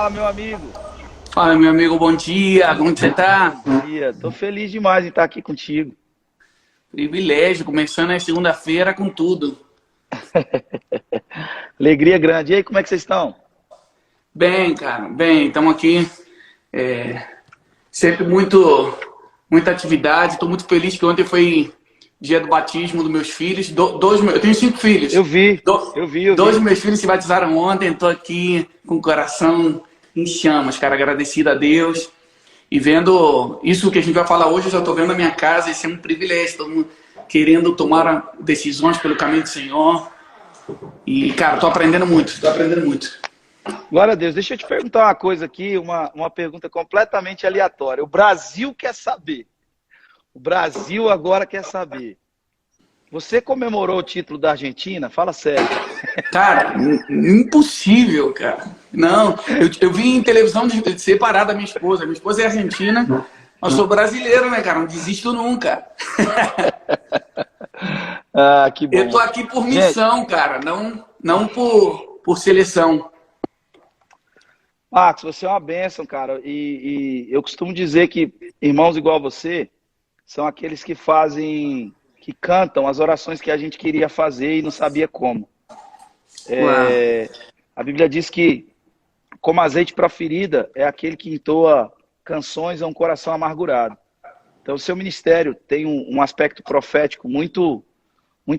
Fala, meu amigo. Fala, meu amigo, bom dia, como você tá? Bom dia. Tô feliz demais em estar aqui contigo. Privilégio, começando a segunda-feira com tudo. Alegria grande. E aí, como é que vocês estão? Bem, cara, bem, estamos aqui, é, sempre muita atividade, estou muito feliz que ontem foi dia do batismo dos meus filhos, eu tenho 5 filhos, Eu vi, Do- eu vi, eu dois dos vi. meus filhos se batizaram ontem, estou aqui com o coração em chamas, cara, agradecido a Deus. E vendo isso que a gente vai falar hoje, eu já estou vendo a minha casa, isso é um privilégio, estamos querendo tomar decisões pelo caminho do Senhor. E, cara, estou aprendendo muito, estou aprendendo muito. Glória a Deus. Deixa eu te perguntar uma coisa aqui, uma pergunta completamente aleatória. O Brasil quer saber. O Brasil agora quer saber. Você comemorou o título da Argentina? Fala sério. Cara, impossível, cara. Não, eu vi em televisão separada da minha esposa. Minha esposa é argentina, eu sou brasileiro, né, cara? Não desisto nunca. Ah, que Eu tô bom. aqui por Gente, missão, cara, não por seleção. Marcos, você é uma bênção, cara. E eu costumo dizer que irmãos igual a você são aqueles que fazem, que cantam as orações que a gente queria fazer e não sabia como. Uau. A Bíblia diz que, como azeite para a ferida, é aquele que entoa canções a um coração amargurado. Então, o seu ministério tem um aspecto profético muito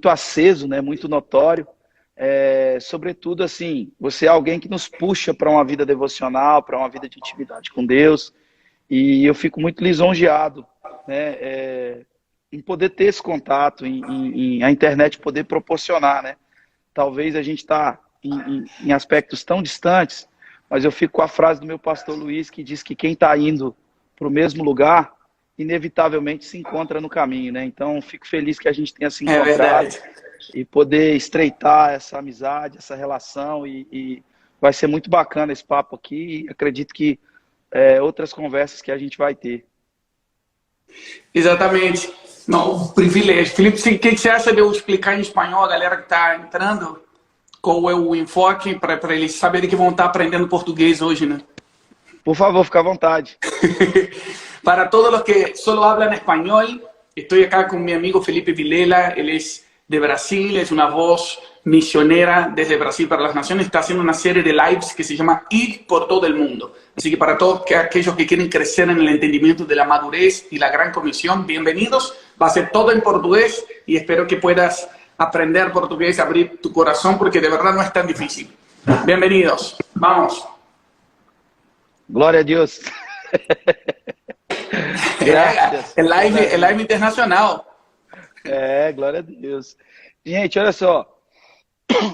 aceso, né? Muito notório. Sobretudo, assim, você é alguém que nos puxa para uma vida devocional, para uma vida de intimidade com Deus. E eu fico muito lisonjeado, né? Em poder ter esse contato, em a internet poder proporcionar, né? Talvez a gente está em aspectos tão distantes, mas eu fico com a frase do meu pastor Luiz, que diz que quem está indo para o mesmo lugar, inevitavelmente se encontra no caminho, né? Então, fico feliz que a gente tenha se É encontrado verdade. e poder estreitar essa amizade, essa relação, e vai ser muito bacana esse papo aqui, e acredito que outras conversas que a gente vai ter. Exatamente. Não, um privilégio. Felipe, o que você acha de eu explicar em espanhol a galera que está entrando? Qual é o enfoque para eles saberem que vão estar aprendendo português hoje, né? Por favor, fica à vontade. Para todos los que solo hablan español, estoy acá con mi amigo Felipe Vilela. Él es de Brasil, es una voz misionera desde Brasil para las Naciones. Está haciendo una serie de lives que se llama Ir por todo el mundo. Así que para todos aquellos que quieren crecer en el entendimiento de la madurez y la gran comisión, bienvenidos. Va a ser todo en portugués y espero que puedas aprender portugués, abrir tu corazón, porque de verdad no es tan difícil. Bienvenidos. Vamos. Glória a Deus. Graças. É live internacional. Glória a Deus. Gente, olha só.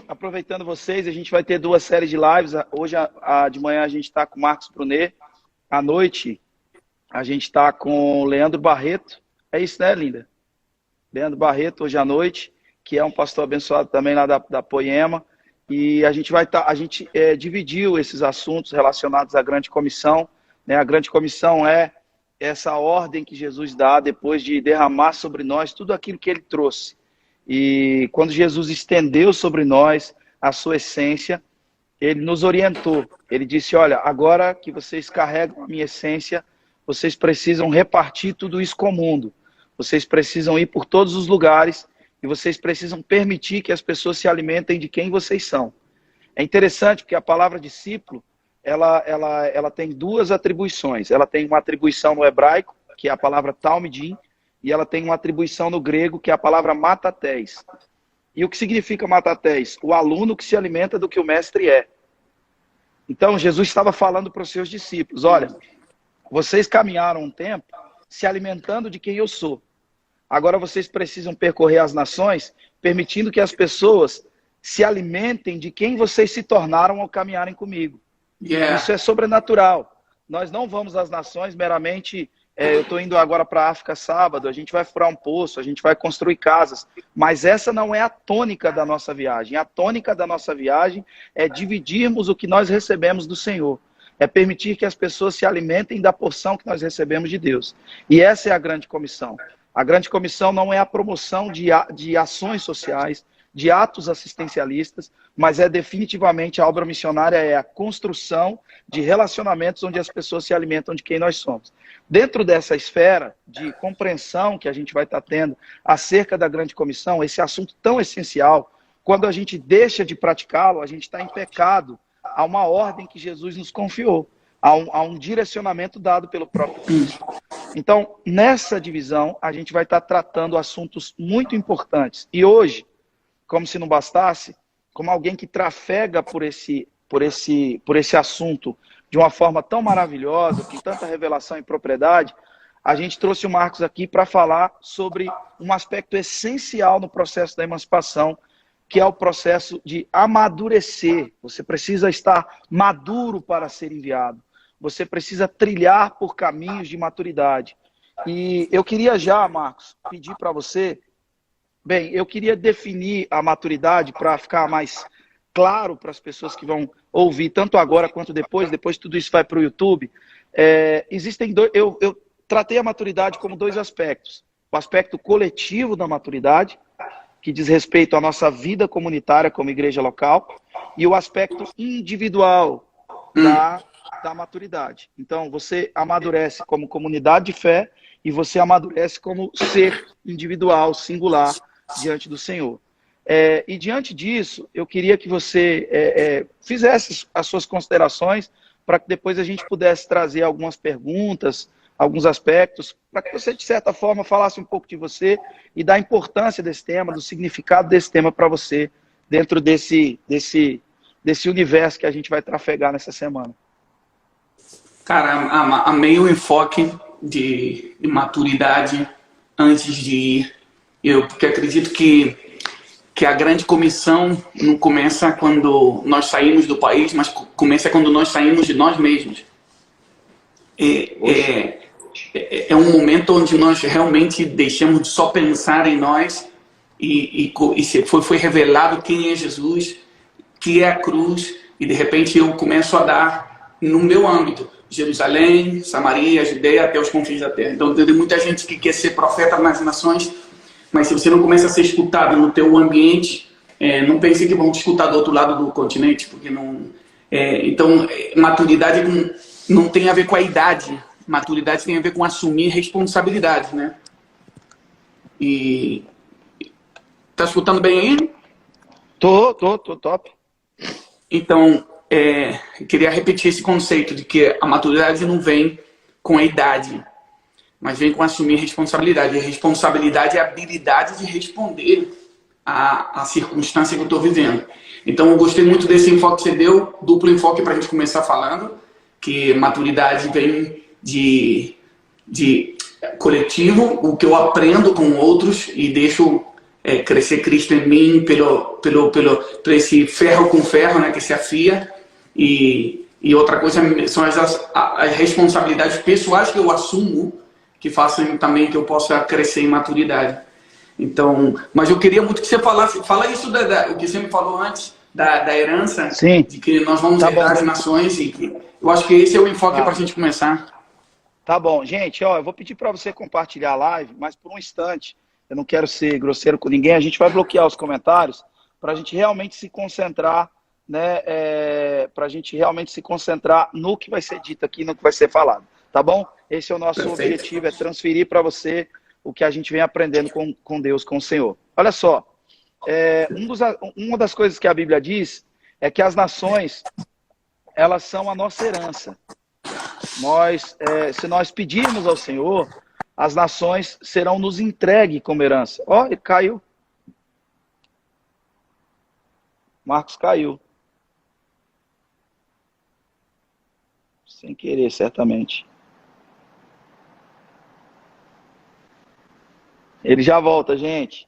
Aproveitando vocês, a gente vai ter 2 séries de lives. Hoje, de manhã, a gente está com o Marcos Brunet. À noite, a gente está com o Leandro Barreto. É isso, né, linda? Leandro Barreto, hoje à noite, que é um pastor abençoado também lá da Poema. E a gente dividiu esses assuntos relacionados à grande comissão, né? A grande comissão é essa ordem que Jesus dá depois de derramar sobre nós tudo aquilo que ele trouxe. E quando Jesus estendeu sobre nós a sua essência, ele nos orientou. Ele disse, olha, agora que vocês carregam a minha essência, vocês precisam repartir tudo isso com o mundo. Vocês precisam ir por todos os lugares e vocês precisam permitir que as pessoas se alimentem de quem vocês são. É interessante porque a palavra discípulo, ela tem 2 atribuições. Ela tem uma atribuição no hebraico, que é a palavra talmidim, e ela tem uma atribuição no grego, que é a palavra matatés. E o que significa matatés? O aluno que se alimenta do que o mestre é. Então, Jesus estava falando para os seus discípulos, olha, vocês caminharam um tempo se alimentando de quem eu sou. Agora vocês precisam percorrer as nações, permitindo que as pessoas se alimentem de quem vocês se tornaram ao caminharem comigo. Yeah. Isso é sobrenatural. Nós não vamos às nações meramente... eu estou indo agora para a África sábado, a gente vai furar um poço, a gente vai construir casas, mas essa não é a tônica da nossa viagem. A tônica da nossa viagem é dividirmos o que nós recebemos do Senhor. É permitir que as pessoas se alimentem da porção que nós recebemos de Deus. E essa é a grande comissão. A grande comissão não é a promoção de ações sociais, de atos assistencialistas, mas definitivamente a obra missionária é a construção de relacionamentos onde as pessoas se alimentam de quem nós somos. Dentro dessa esfera de compreensão que a gente vai estar tendo acerca da grande comissão, esse assunto tão essencial, quando a gente deixa de praticá-lo, a gente está em pecado a uma ordem que Jesus nos confiou, a um direcionamento dado pelo próprio Cristo. Então, nessa divisão, a gente vai estar tratando assuntos muito importantes. E hoje, como se não bastasse, como alguém que trafega por esse assunto de uma forma tão maravilhosa, com tanta revelação e propriedade, a gente trouxe o Marcos aqui para falar sobre um aspecto essencial no processo da emancipação, que é o processo de amadurecer. Você precisa estar maduro para ser enviado. Você precisa trilhar por caminhos de maturidade. E eu queria já, Marcos, pedir para você... Bem, eu queria definir a maturidade para ficar mais claro para as pessoas que vão ouvir, tanto agora quanto depois tudo isso vai para o YouTube. Existem dois... Eu tratei a maturidade como dois aspectos. O aspecto coletivo da maturidade, que diz respeito à nossa vida comunitária como igreja local, e o aspecto individual da maturidade. Então, você amadurece como comunidade de fé e você amadurece como ser individual, singular, diante do Senhor. E diante disso, eu queria que você fizesse as suas considerações para que depois a gente pudesse trazer algumas perguntas, alguns aspectos, para que você, de certa forma, falasse um pouco de você e da importância desse tema, do significado desse tema para você, dentro desse universo que a gente vai trafegar nessa semana. Cara, amei o enfoque de maturidade antes de ir. Porque acredito que a grande comissão não começa quando nós saímos do país, mas começa quando nós saímos de nós mesmos. É um momento onde nós realmente deixamos de só pensar em nós e foi revelado quem é Jesus, que é a cruz, e de repente eu começo a dar no meu âmbito, Jerusalém, Samaria, Judeia, até os confins da terra. Então tem muita gente que quer ser profeta nas nações, mas se você não começa a ser escutado no teu ambiente, não pense que vão te escutar do outro lado do continente, porque não... Então, maturidade não tem a ver com a idade, maturidade tem a ver com assumir responsabilidade, né? E... Tá escutando bem aí? Tô top. Então, queria repetir esse conceito de que a maturidade não vem com a idade, mas vem com assumir responsabilidade. E responsabilidade é a habilidade de responder à circunstância que eu estou vivendo. Então, eu gostei muito desse enfoque que você deu, duplo enfoque para a gente começar falando, que maturidade vem de coletivo, o que eu aprendo com outros e deixo crescer Cristo em mim pelo esse ferro com ferro, né, que se afia. E outra coisa são as responsabilidades pessoais que eu assumo, que façam também que eu possa crescer em maturidade. Então, mas eu queria muito que você fala isso o que você me falou antes, da herança. Sim. De que nós vamos herdar as nações, e eu acho que esse é o enfoque para a gente começar. Tá bom, gente, eu vou pedir para você compartilhar a live, mas por um instante, eu não quero ser grosseiro com ninguém, a gente vai bloquear os comentários para a gente realmente se concentrar, né, para a gente realmente se concentrar no que vai ser dito aqui, no que vai ser falado, tá bom? Esse é o nosso objetivo, é transferir para você o que a gente vem aprendendo com Deus, com o Senhor. Olha só, uma das coisas que a Bíblia diz é que as nações, elas são a nossa herança. Se nós pedirmos ao Senhor, as nações serão nos entregues como herança. Ó, ele caiu. Marcos caiu. Sem querer, certamente. Ele já volta, gente.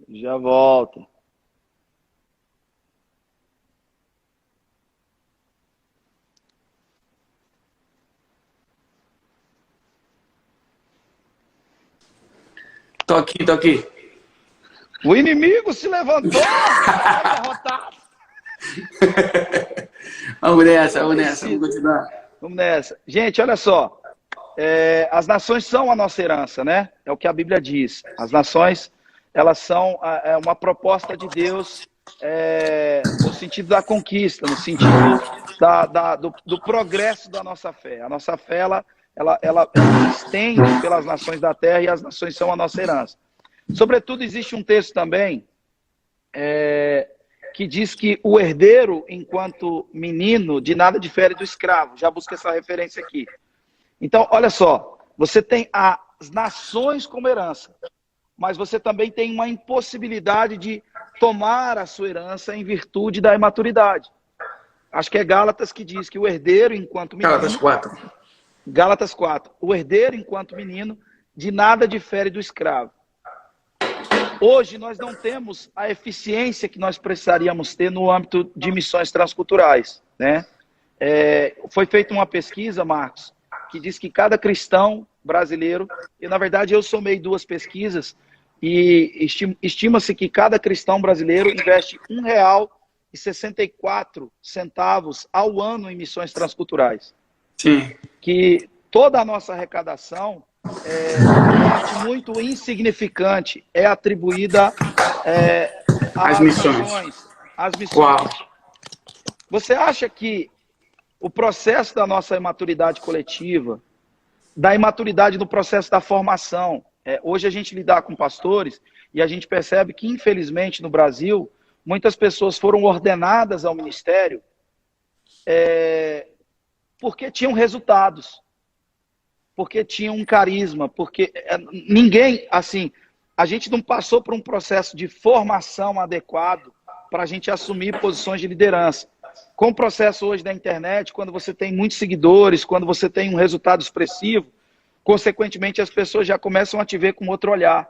Ele já volta. Tô aqui. O inimigo se levantou. Derrotado. Vamos nessa, vamos continuar. Vamos nessa. Gente, olha só. As nações são a nossa herança, né? É o que a Bíblia diz. As nações elas são uma proposta de Deus no sentido da conquista, no sentido do progresso da nossa fé. A nossa fé, ela estende pelas nações da terra e as nações são a nossa herança. Sobretudo, existe um texto também que diz que o herdeiro, enquanto menino, de nada difere do escravo. Já busquei essa referência aqui. Então, olha só, você tem as nações como herança, mas você também tem uma impossibilidade de tomar a sua herança em virtude da imaturidade. Acho que é Gálatas que diz que o herdeiro, enquanto menino... Gálatas 4. Gálatas 4. O herdeiro, enquanto menino, de nada difere do escravo. Hoje, nós não temos a eficiência que nós precisaríamos ter no âmbito de missões transculturais, né? Foi feita uma pesquisa, Marcos, que diz que cada cristão brasileiro, e na verdade eu somei 2 pesquisas, e estima-se que cada cristão brasileiro investe R$1,64 ao ano em missões transculturais. Sim. Que toda a nossa arrecadação, parte muito insignificante, é atribuída às missões. Às missões. Uau. Você acha que o processo da nossa imaturidade coletiva, da imaturidade no processo da formação, hoje a gente lidar com pastores e a gente percebe que, infelizmente, no Brasil, muitas pessoas foram ordenadas ao ministério porque tinham resultados, porque tinham um carisma, porque ninguém, assim, a gente não passou por um processo de formação adequado para a gente assumir posições de liderança. Com o processo hoje da internet, quando você tem muitos seguidores, quando você tem um resultado expressivo, consequentemente as pessoas já começam a te ver com outro olhar.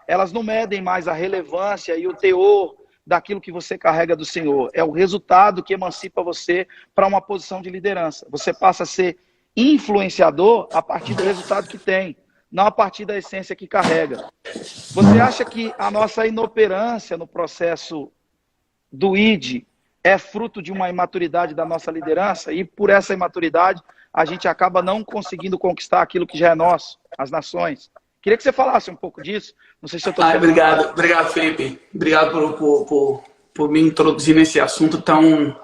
Elas não medem mais a relevância e o teor daquilo que você carrega do Senhor. É o resultado que emancipa você para uma posição de liderança. Você passa a ser influenciador a partir do resultado que tem, não a partir da essência que carrega. Você acha que a nossa inoperância no processo do ID é fruto de uma imaturidade da nossa liderança, e por essa imaturidade a gente acaba não conseguindo conquistar aquilo que já é nosso, as nações? Queria que você falasse um pouco disso. Não sei se eu estou... Obrigado, Felipe. Obrigado por me introduzir nesse assunto tão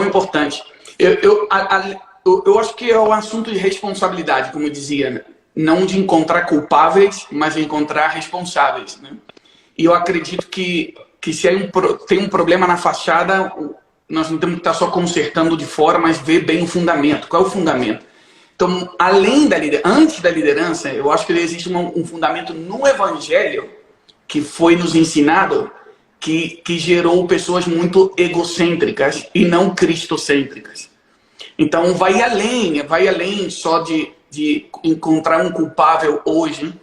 importante. Eu acho que é um assunto de responsabilidade, como eu dizia, né? Não de encontrar culpáveis, mas de encontrar responsáveis, né? E eu acredito que se tem um problema na fachada, nós não temos que estar só consertando de fora, mas ver bem o fundamento. Qual é o fundamento? Então, antes da liderança, eu acho que existe um fundamento no Evangelho que foi nos ensinado, que gerou pessoas muito egocêntricas e não cristocêntricas. Então, vai além só de encontrar um culpável hoje,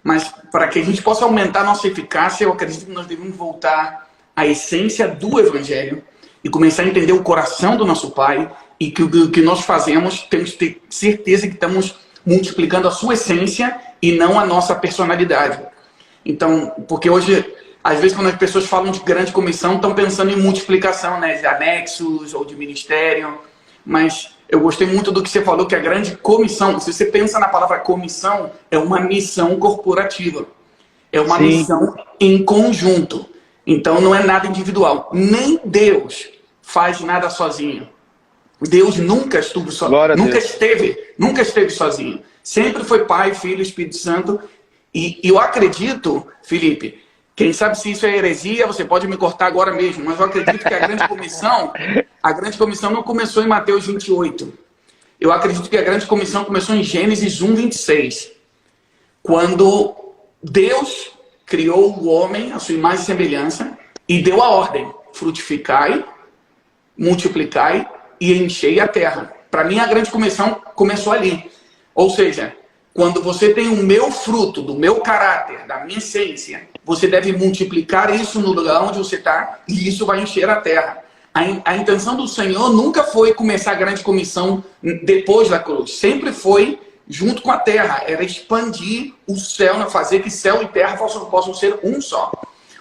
mas para que a gente possa aumentar a nossa eficácia, eu acredito que nós devemos voltar à essência do Evangelho e começar a entender o coração do nosso Pai, e que o que nós fazemos, temos que ter certeza que estamos multiplicando a sua essência e não a nossa personalidade. Então, porque hoje, às vezes, quando as pessoas falam de grande comissão, estão pensando em multiplicação, né, de anexos ou de ministério, mas eu gostei muito do que você falou, que a grande comissão, se você pensa na palavra comissão, é uma missão corporativa. É uma missão em conjunto. Então, não é nada individual. Nem Deus faz nada sozinho. Deus nunca estuvo sozinho. Nunca esteve sozinho. Sempre foi Pai, Filho, Espírito Santo. E eu acredito, Felipe, quem sabe se isso é heresia, você pode me cortar agora mesmo, mas eu acredito que a grande comissão não começou em Mateus 28. Eu acredito que a grande comissão começou em Gênesis 1:26. Quando Deus criou o homem, a sua imagem e semelhança, e deu a ordem: frutificai, multiplicai e enchei a terra. Para mim, a grande comissão começou ali. Ou seja, quando você tem o meu fruto, do meu caráter, da minha essência, você deve multiplicar isso no lugar onde você está, e isso vai encher a terra. A intenção do Senhor nunca foi começar a grande comissão depois da cruz. Sempre foi junto com a terra. Era expandir o céu, fazer que céu e terra possam ser um só.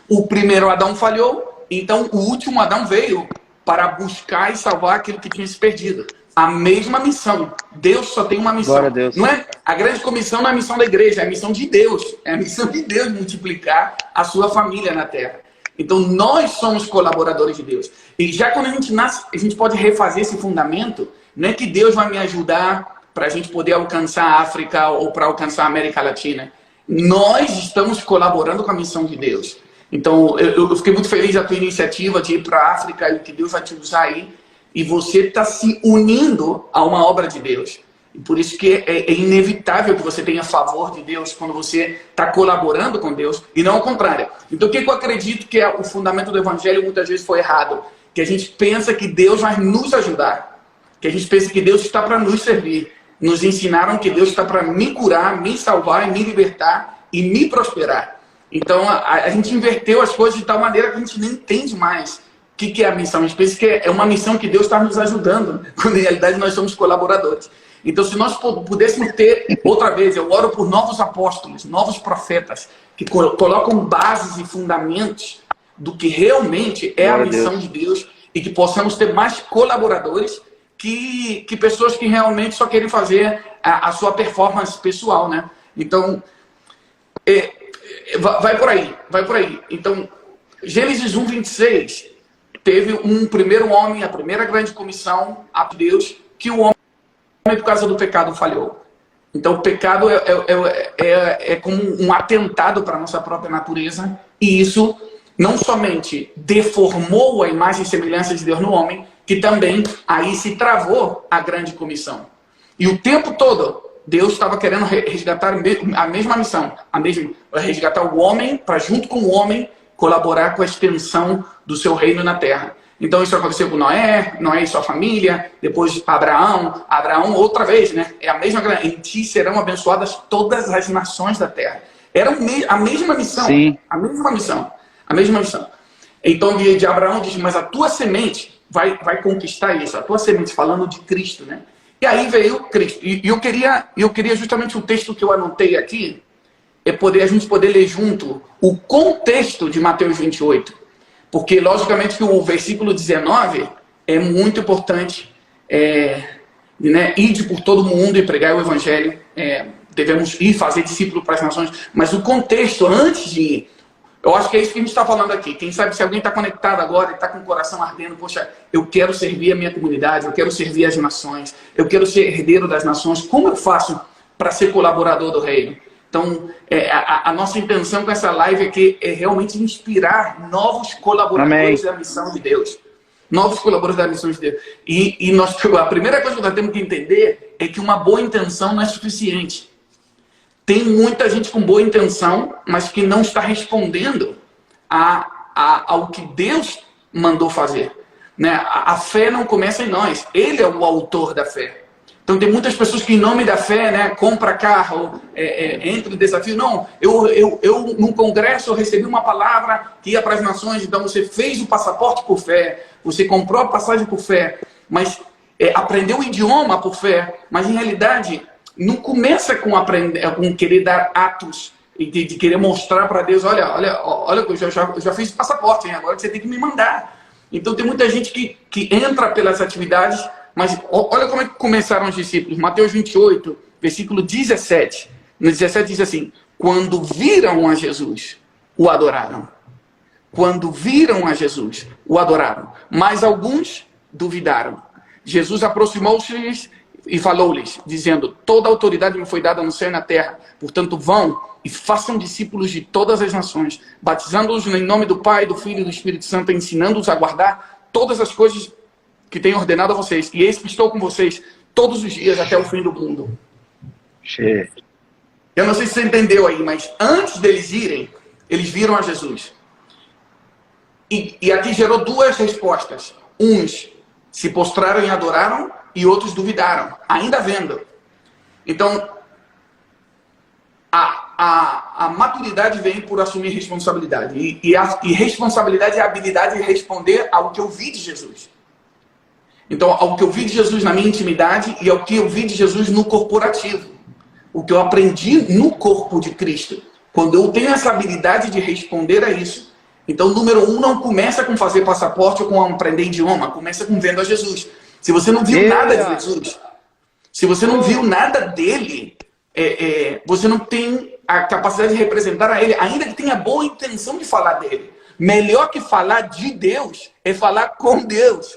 O primeiro Adão falhou, então o último Adão veio para buscar e salvar aquilo que tinha se perdido. a mesma missão. Deus só tem uma missão. Glória a Deus. Não é, a grande comissão não é a missão da igreja, é a missão de Deus. É a missão de Deus multiplicar a sua família na terra. Então, nós somos colaboradores de Deus. E já quando a gente nasce, a gente pode refazer esse fundamento. Não é que Deus vai me ajudar para a gente poder alcançar a África ou para alcançar a América Latina. Nós estamos colaborando com a missão de Deus. Então, eu fiquei muito feliz da tua iniciativa de ir para a África e que Deus vai te usar aí. E você está se unindo a uma obra de Deus. E por isso que é inevitável que você tenha favor de Deus quando você está colaborando com Deus e não ao contrário. Então, o que eu acredito que o fundamento do Evangelho muitas vezes foi errado? Que a gente pensa que Deus vai nos ajudar. Que a gente pensa que Deus está para nos servir. Nos ensinaram que Deus está para me curar, me salvar, me libertar e me prosperar. Então, a gente inverteu as coisas de tal maneira que a gente nem entende mais o que é a missão. A gente pensa que é uma missão que Deus está nos ajudando, quando em realidade nós somos colaboradores. Então, se nós pudéssemos ter, outra vez, eu oro por novos apóstolos, novos profetas, que colocam bases e fundamentos do que realmente é a missão de Deus e que possamos ter mais colaboradores que pessoas que realmente só querem fazer a sua performance pessoal, né? Então, vai por aí. Então, Gênesis 1:26 teve um primeiro homem, a primeira grande comissão a Deus, que o homem, por causa do pecado, falhou. Então, o pecado é como um atentado para a nossa própria natureza, e isso não somente deformou a imagem e semelhança de Deus no homem, que também aí se travou a grande comissão. E o tempo todo, Deus estava querendo resgatar a mesma missão, resgatar o homem, para junto com o homem, colaborar com a extensão do seu reino na terra. Então isso aconteceu com Noé e sua família, depois Abraão outra vez, né? É a mesma, em ti serão abençoadas todas as nações da terra. Era a mesma missão, sim. a mesma missão. Então de Abraão diz, mas a tua semente vai conquistar isso, a tua semente, falando de Cristo, né? E aí veio Cristo. E eu queria justamente o texto que eu anotei aqui, a gente poder ler junto o contexto de Mateus 28. Porque, logicamente, que o versículo 19 é muito importante. Né? Ide por todo mundo e pregar o Evangelho. Devemos ir fazer discípulo para as nações. Mas o contexto, antes de ir, eu acho que é isso que a gente está falando aqui. Quem sabe se alguém está conectado agora e está com o coração ardendo, poxa, eu quero servir a minha comunidade, eu quero servir as nações, eu quero ser herdeiro das nações. Como eu faço para ser colaborador do reino? Então, a nossa intenção com essa live é realmente inspirar novos colaboradores da missão de Deus. Novos colaboradores da missão de Deus. E a primeira coisa que nós temos que entender é que uma boa intenção não é suficiente. Tem muita gente com boa intenção, mas que não está respondendo ao que Deus mandou fazer. Né? A fé não começa em nós. Ele é o autor da fé. Então tem muitas pessoas que em nome da fé, né, compra carro, entra no desafio. Não, eu num congresso eu recebi uma palavra que ia para as nações, então você fez o passaporte por fé, você comprou a passagem por fé, mas aprendeu o idioma por fé, mas em realidade não começa com querer dar atos e de querer mostrar para Deus, olha, eu já fiz o passaporte, hein, agora você tem que me mandar. Então tem muita gente que entra pelas atividades. Mas olha como é que começaram os discípulos. Mateus 28, versículo 17. No 17 diz assim, quando viram a Jesus, o adoraram. Quando viram a Jesus, o adoraram. Mas alguns duvidaram. Jesus aproximou-se e falou-lhes, dizendo, toda a autoridade me foi dada no céu e na terra. Portanto, vão e façam discípulos de todas as nações, batizando-os em nome do Pai, do Filho e do Espírito Santo, ensinando-os a guardar todas as coisas que tenho ordenado a vocês, e eis que estou com vocês todos os dias até o fim do mundo. Cheio. Eu não sei se você entendeu aí, mas antes deles irem, eles viram a Jesus. E aqui gerou duas respostas. Uns se prostraram e adoraram, e outros duvidaram, ainda vendo. Então, a maturidade vem por assumir responsabilidade. E responsabilidade é a habilidade de responder ao que eu vi de Jesus. Então, ao que eu vi de Jesus na minha intimidade e ao que eu vi de Jesus no corporativo. O que eu aprendi no corpo de Cristo. Quando eu tenho essa habilidade de responder a isso. Então, número 1, não começa com fazer passaporte ou com aprender idioma. Começa com vendo a Jesus. Se você não viu nada de Jesus, se você não viu nada dele, você não tem a capacidade de representar a ele, ainda que tenha boa intenção de falar dele. Melhor que falar de Deus é falar com Deus.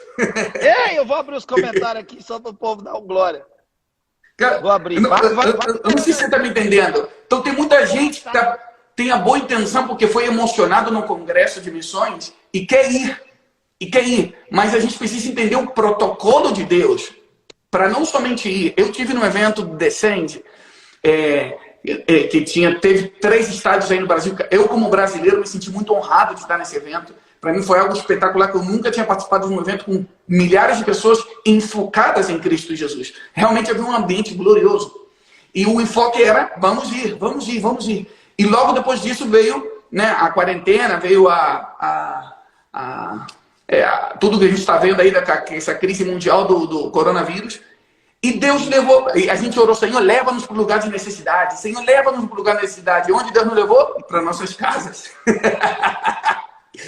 Ei, eu vou abrir os comentários aqui só para o povo dar um glória. Vou abrir. Eu não sei se você está me entendendo. Então tem muita gente que tem a boa intenção porque foi emocionado no congresso de missões e quer ir. Mas a gente precisa entender o protocolo de Deus para não somente ir. Eu tive no evento do Descend, que teve 3 estádios aí no Brasil. Eu, como brasileiro, me senti muito honrado de estar nesse evento. Para mim foi algo espetacular, que eu nunca tinha participado de um evento com milhares de pessoas enfocadas em Cristo Jesus. Realmente havia um ambiente glorioso. E o enfoque era, vamos ir. E logo depois disso veio, né, a quarentena, veio tudo que a gente está vendo aí, essa crise mundial do coronavírus. E Deus levou, e a gente orou, Senhor, leva-nos para o lugar de necessidade. Senhor, leva-nos para o lugar de necessidade. Onde Deus nos levou? Para nossas casas.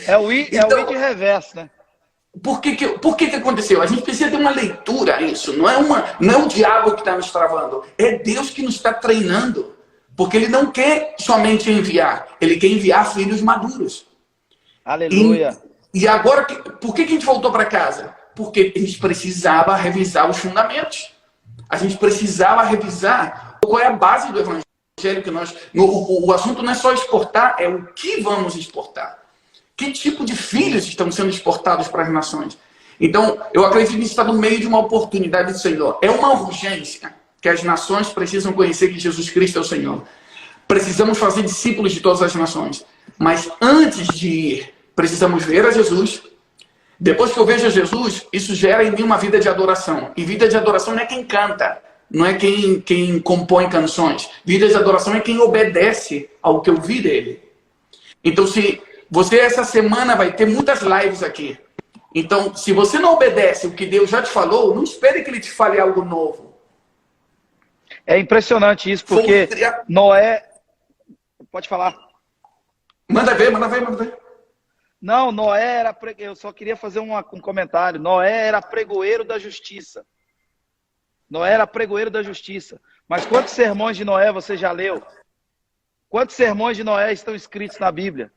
É o I de reverso, né? Por que aconteceu? A gente precisa ter uma leitura a isso. Não é o diabo que está nos travando. É Deus que nos está treinando. Porque Ele não quer somente enviar. Ele quer enviar filhos maduros. Aleluia. E agora, por que a gente voltou para casa? Porque a gente precisava revisar os fundamentos. A gente precisava revisar qual é a base do evangelho que nós... O assunto não é só exportar, é o que vamos exportar. Que tipo de filhos estão sendo exportados para as nações? Então, eu acredito que a gente está no meio de uma oportunidade do Senhor. É uma urgência que as nações precisam conhecer que Jesus Cristo é o Senhor. Precisamos fazer discípulos de todas as nações. Mas antes de ir, precisamos ver a Jesus. Depois que eu vejo a Jesus, isso gera em mim uma vida de adoração. E vida de adoração não é quem canta, não é quem compõe canções. Vida de adoração é quem obedece ao que eu vi dele. Então, se você essa semana vai ter muitas lives aqui. Então, se você não obedece o que Deus já te falou, não espere que Ele te fale algo novo. É impressionante isso, porque Noé... Pode falar. Manda ver. Não, Noé era... Eu só queria fazer um comentário. Noé era pregoeiro da justiça. Noé era pregoeiro da justiça. Mas quantos sermões de Noé você já leu? Quantos sermões de Noé estão escritos na Bíblia?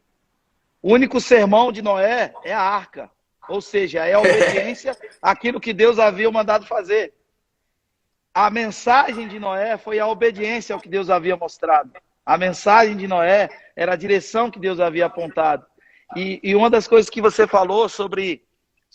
O único sermão de Noé é a arca. Ou seja, é a obediência àquilo que Deus havia mandado fazer. A mensagem de Noé foi a obediência ao que Deus havia mostrado. A mensagem de Noé era a direção que Deus havia apontado. E uma das coisas que você falou sobre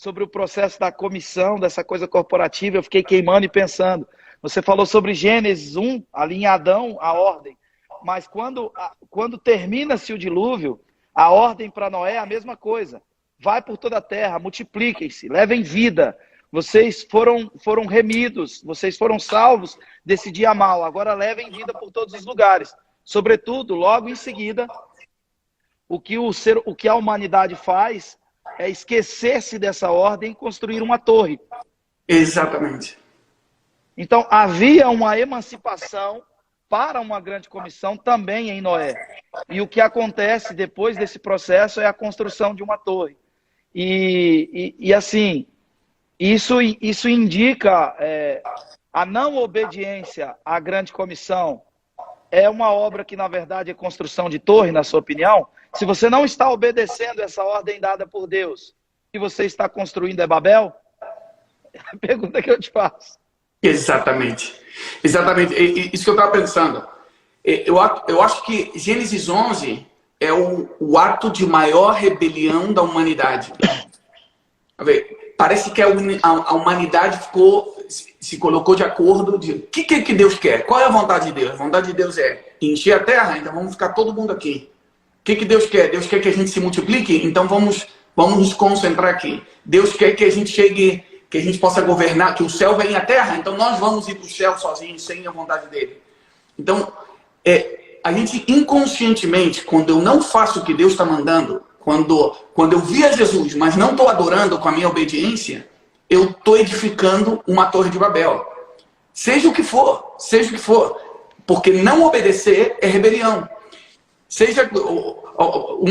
o processo da comissão, dessa coisa corporativa, eu fiquei queimando e pensando. Você falou sobre Gênesis 1, ali em Adão, a ordem. Mas quando termina-se o dilúvio, a ordem para Noé é a mesma coisa. Vai por toda a terra, multipliquem-se, levem vida. Vocês foram remidos, vocês foram salvos desse dia mal. Agora levem vida por todos os lugares. Sobretudo, logo em seguida, o que a humanidade faz é esquecer-se dessa ordem e construir uma torre. Exatamente. Então, havia uma emancipação para uma grande comissão também em Noé. E o que acontece depois desse processo é a construção de uma torre. E assim, isso indica a não obediência à grande comissão. É uma obra que, na verdade, é construção de torre, na sua opinião? Se você não está obedecendo essa ordem dada por Deus, o que você está construindo é Babel? É a pergunta que eu te faço. Exatamente. Isso que eu estava pensando. Eu acho que Gênesis 11 é o ato de maior rebelião da humanidade. Parece que a humanidade se colocou de acordo de o que Deus quer. Qual é a vontade de Deus? A vontade de Deus é encher a terra, então vamos ficar todo mundo aqui. O que Deus quer? Deus quer que a gente se multiplique, então vamos nos concentrar aqui. Deus quer que a gente chegue, que a gente possa governar, que o céu venha à terra, então nós vamos ir para o céu sozinhos, sem a vontade dele. Então, a gente inconscientemente, quando eu não faço o que Deus está mandando, quando eu vi a Jesus, mas não estou adorando com a minha obediência, eu estou edificando uma torre de Babel. Seja o que for, porque não obedecer é rebelião. Seja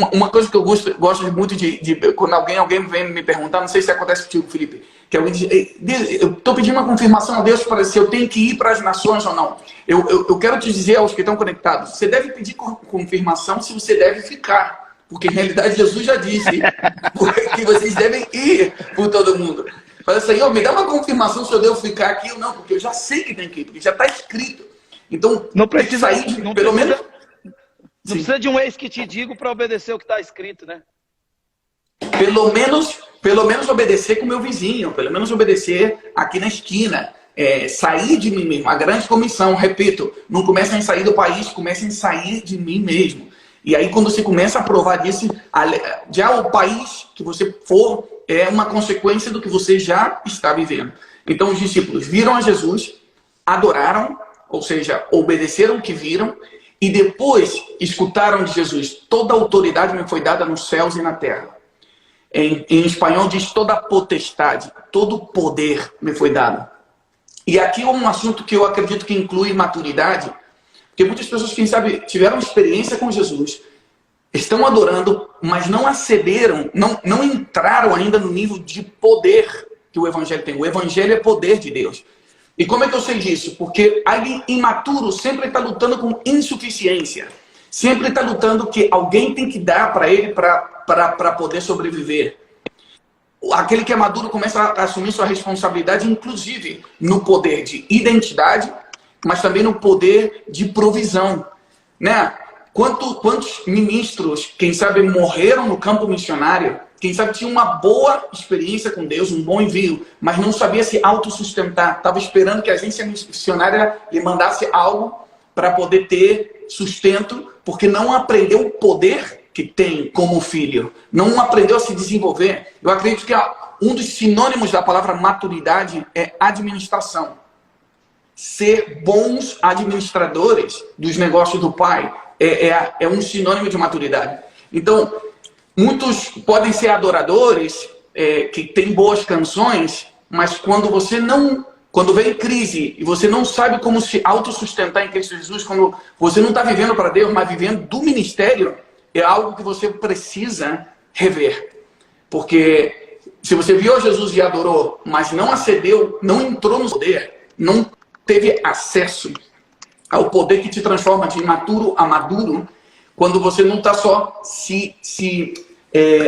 uma coisa que eu gosto muito de quando alguém vem me perguntar, não sei se acontece contigo, Felipe, que alguém diz, eu estou pedindo uma confirmação a Deus para se eu tenho que ir para as nações ou não. Eu quero te dizer aos que estão conectados, você deve pedir confirmação se você deve ficar. Porque, em realidade, Jesus já disse que vocês devem ir por todo mundo. Fala, Senhor, me dá uma confirmação se eu devo ficar aqui ou não, porque eu já sei que tem que ir, porque já está escrito. Então, não precisa sair, pelo menos... Não precisa de um ex que te digo para obedecer o que está escrito, né? Pelo menos obedecer com o meu vizinho, pelo menos obedecer aqui na esquina. Sair de mim mesmo. A grande comissão, repito, não comecem a sair do país, comecem a sair de mim mesmo. E aí, quando você começa a provar disso, já o país que você for é uma consequência do que você já está vivendo. Então, os discípulos viram a Jesus, adoraram, ou seja, obedeceram o que viram, e depois escutaram de Jesus: toda a autoridade me foi dada nos céus e na terra. Em espanhol diz toda a potestade, todo o poder me foi dado. E aqui é um assunto que eu acredito que inclui maturidade, porque muitas pessoas, quem sabe, tiveram experiência com Jesus, estão adorando, mas não acederam, não entraram ainda no nível de poder que o Evangelho tem. O Evangelho é poder de Deus. E como é que eu sei disso? Porque alguém imaturo sempre está lutando com insuficiência. Sempre está lutando que alguém tem que dar para ele para poder sobreviver. Aquele que é maduro começa a assumir sua responsabilidade, inclusive no poder de identidade, mas também no poder de provisão. Né? Quantos ministros, quem sabe, morreram no campo missionário, quem sabe tinha uma boa experiência com Deus, um bom envio, mas não sabia se autossustentar. Estava esperando que a agência missionária lhe mandasse algo para poder ter sustento, porque não aprendeu o poder que tem como filho. Não aprendeu a se desenvolver. Eu acredito que um dos sinônimos da palavra maturidade é administração. Ser bons administradores dos negócios do Pai é um sinônimo de maturidade. Então, muitos podem ser adoradores, que têm boas canções, mas quando vem crise e você não sabe como se autossustentar em Cristo Jesus, quando você não está vivendo para Deus, mas vivendo do ministério, é algo que você precisa rever. Porque se você viu Jesus e adorou, mas não acedeu, não entrou no poder, não teve acesso ao poder que te transforma de imaturo a maduro, quando você não está só se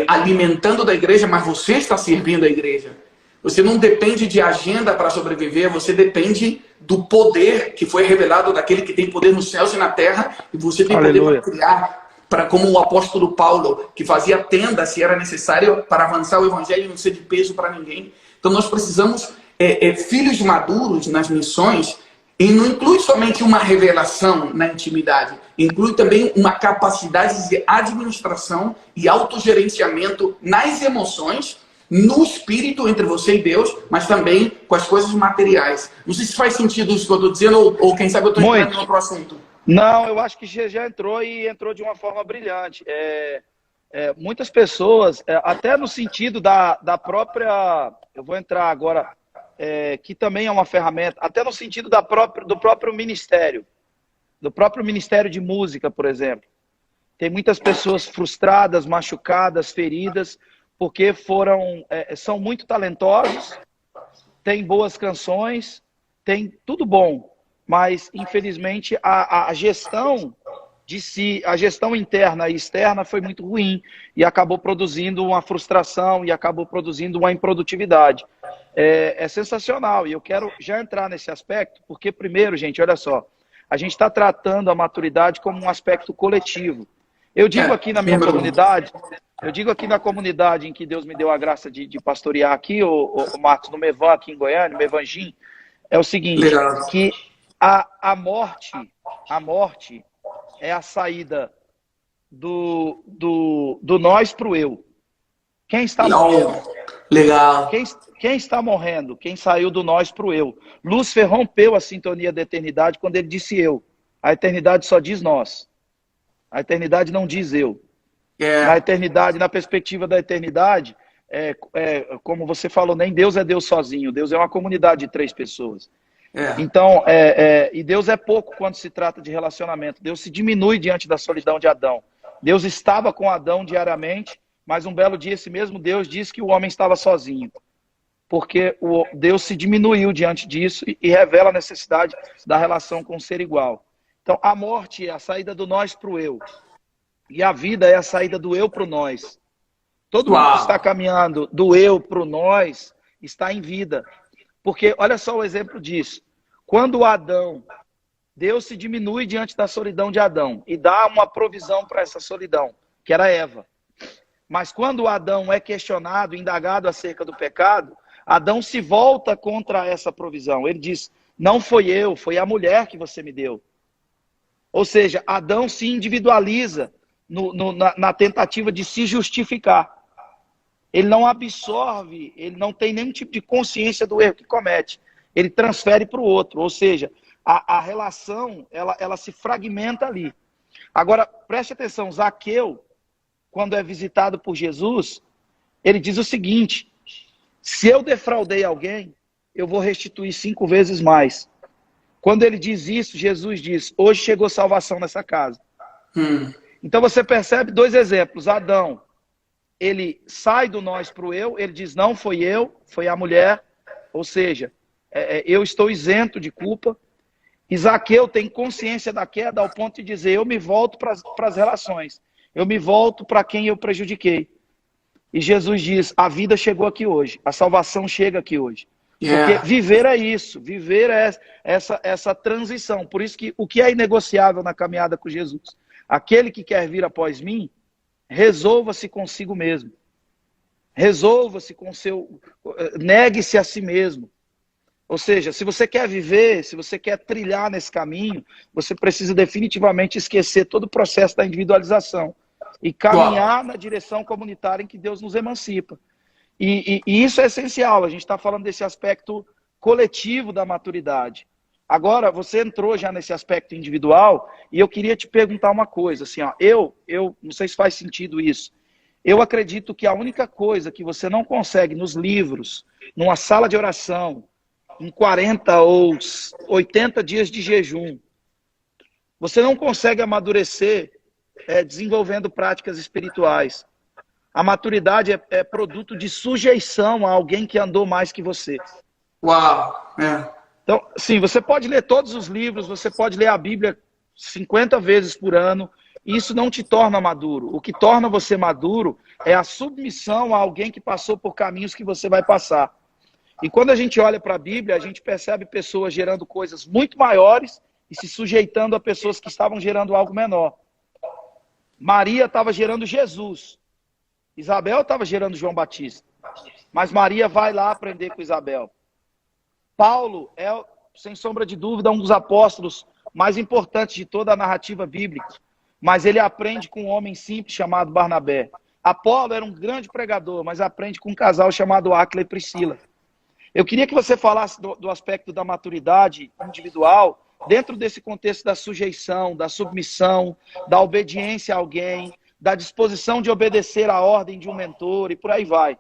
alimentando da igreja, mas você está servindo a igreja. Você não depende de agenda para sobreviver, você depende do poder que foi revelado daquele que tem poder nos céus e na terra, e você tem poder para criar, como o apóstolo Paulo, que fazia tenda se era necessário para avançar o evangelho e não ser de peso para ninguém. Então nós precisamos filhos maduros nas missões, e não inclui somente uma revelação na intimidade, inclui também uma capacidade de administração e autogerenciamento nas emoções, no espírito entre você e Deus, mas também com as coisas materiais. Não sei se faz sentido isso que eu estou dizendo, ou quem sabe eu estou entrando em outro assunto. Não, eu acho que já entrou e entrou de uma forma brilhante. Muitas pessoas, até no sentido da própria... Eu vou entrar agora... que também é uma ferramenta, até no sentido do próprio ministério de música, por exemplo. Tem muitas pessoas frustradas, machucadas, feridas, porque são muito talentosos, têm boas canções, têm tudo bom, mas infelizmente a gestão de si, a gestão interna e externa foi muito ruim e acabou produzindo uma frustração e acabou produzindo uma improdutividade. É sensacional e eu quero já entrar nesse aspecto, porque primeiro, gente, olha só, a gente está tratando a maturidade como um aspecto coletivo. Eu digo aqui na minha comunidade, em que Deus me deu a graça de pastorear aqui, o Marcos, no Mevan, aqui em Goiânia, Mevanjim, é o seguinte, que a morte é a saída do nós para o eu. Quem está morrendo? Legal. Quem está morrendo? Quem saiu do nós para o eu. Lúcifer rompeu a sintonia da eternidade quando ele disse eu. A eternidade só diz nós. A eternidade não diz eu. Na eternidade, na perspectiva da eternidade, como você falou, nem Deus é Deus sozinho. Deus é uma comunidade de 3 pessoas. Então, e Deus é pouco quando se trata de relacionamento. Deus se diminui diante da solidão de Adão. Deus estava com Adão diariamente, mas um belo dia esse mesmo Deus disse que o homem estava sozinho. porque Deus se diminuiu diante disso e revela a necessidade da relação com o ser igual. Então, a morte é a saída do nós para o eu. E a vida é a saída do eu para o nós. Todo mundo que está caminhando do eu para o nós está em vida. Porque, olha só o exemplo disso. Quando Adão, Deus se diminui diante da solidão de Adão e dá uma provisão para essa solidão, que era Eva. Mas quando Adão é questionado, indagado acerca do pecado, Adão se volta contra essa provisão. Ele diz, não foi eu, foi a mulher que você me deu. Ou seja, Adão se individualiza na tentativa de se justificar. Ele não absorve, ele não tem nenhum tipo de consciência do erro que comete. Ele transfere para o outro. Ou seja, a relação, ela se fragmenta ali. Agora, preste atenção, Zaqueu, quando é visitado por Jesus, ele diz o seguinte, se eu defraudei alguém, eu vou restituir 5 vezes mais. Quando ele diz isso, Jesus diz, hoje chegou salvação nessa casa. Então você percebe 2 exemplos. Adão, ele sai do nós para o eu, ele diz, não foi eu, foi a mulher. Ou seja, eu estou isento de culpa. E Zaqueu tem consciência da queda ao ponto de dizer, eu me volto para as relações. Eu me volto para quem eu prejudiquei. E Jesus diz, a vida chegou aqui hoje, a salvação chega aqui hoje. Porque viver é isso, viver é essa transição. Por isso que o que é inegociável na caminhada com Jesus? Aquele que quer vir após mim, resolva-se consigo mesmo. Resolva-se com negue-se a si mesmo. Ou seja, se você quer viver, se você quer trilhar nesse caminho, você precisa definitivamente esquecer todo o processo da individualização e caminhar na direção comunitária em que Deus nos emancipa. E isso é essencial, a gente está falando desse aspecto coletivo da maturidade. Agora, você entrou já nesse aspecto individual e eu queria te perguntar uma coisa. Assim, ó, eu não sei se faz sentido isso. Eu acredito que a única coisa que você não consegue nos livros, numa sala de oração, em 40 ou 80 dias de jejum, você não consegue amadurecer desenvolvendo práticas espirituais. A maturidade é produto de sujeição a alguém que andou mais que você. Uau! Então, sim, você pode ler todos os livros, você pode ler a Bíblia 50 vezes por ano, e isso não te torna maduro. O que torna você maduro é a submissão a alguém que passou por caminhos que você vai passar. E quando a gente olha para a Bíblia, a gente percebe pessoas gerando coisas muito maiores e se sujeitando a pessoas que estavam gerando algo menor. Maria estava gerando Jesus. Isabel estava gerando João Batista. Mas Maria vai lá aprender com Isabel. Paulo é, sem sombra de dúvida, um dos apóstolos mais importantes de toda a narrativa bíblica. Mas ele aprende com um homem simples chamado Barnabé. Apolo era um grande pregador, mas aprende com um casal chamado Áquila e Priscila. Eu queria que você falasse do aspecto da maturidade individual, dentro desse contexto da sujeição, da submissão, da obediência a alguém, da disposição de obedecer à ordem de um mentor e por aí vai.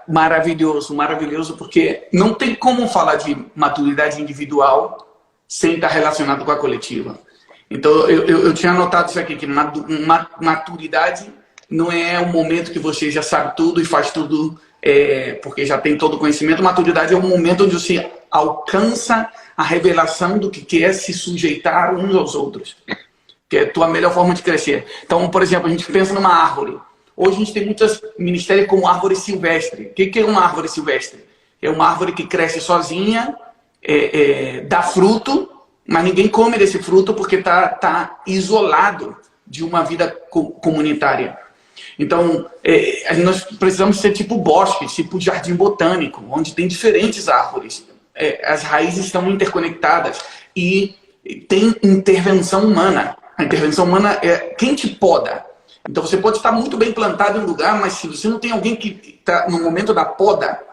Maravilhoso, maravilhoso, porque não tem como falar de maturidade individual sem estar relacionado com a coletiva. Então, eu tinha anotado isso aqui, que maturidade não é um momento que você já sabe tudo e faz tudo porque já tem todo o conhecimento. Maturidade é um momento onde você alcança a revelação do que é se sujeitar uns aos outros, que é a tua melhor forma de crescer. Então, por exemplo, a gente pensa numa árvore. Hoje a gente tem muitos ministérios como árvore silvestre. O que é uma árvore silvestre? É uma árvore que cresce sozinha, dá fruto, mas ninguém come desse fruto porque tá isolado de uma vida comunitária. Então, nós precisamos ser tipo bosque, tipo jardim botânico, onde tem diferentes árvores. As raízes estão interconectadas e tem intervenção humana. A intervenção humana é quem te poda. Então, você pode estar muito bem plantado em um lugar, mas se você não tem alguém que está no momento da poda...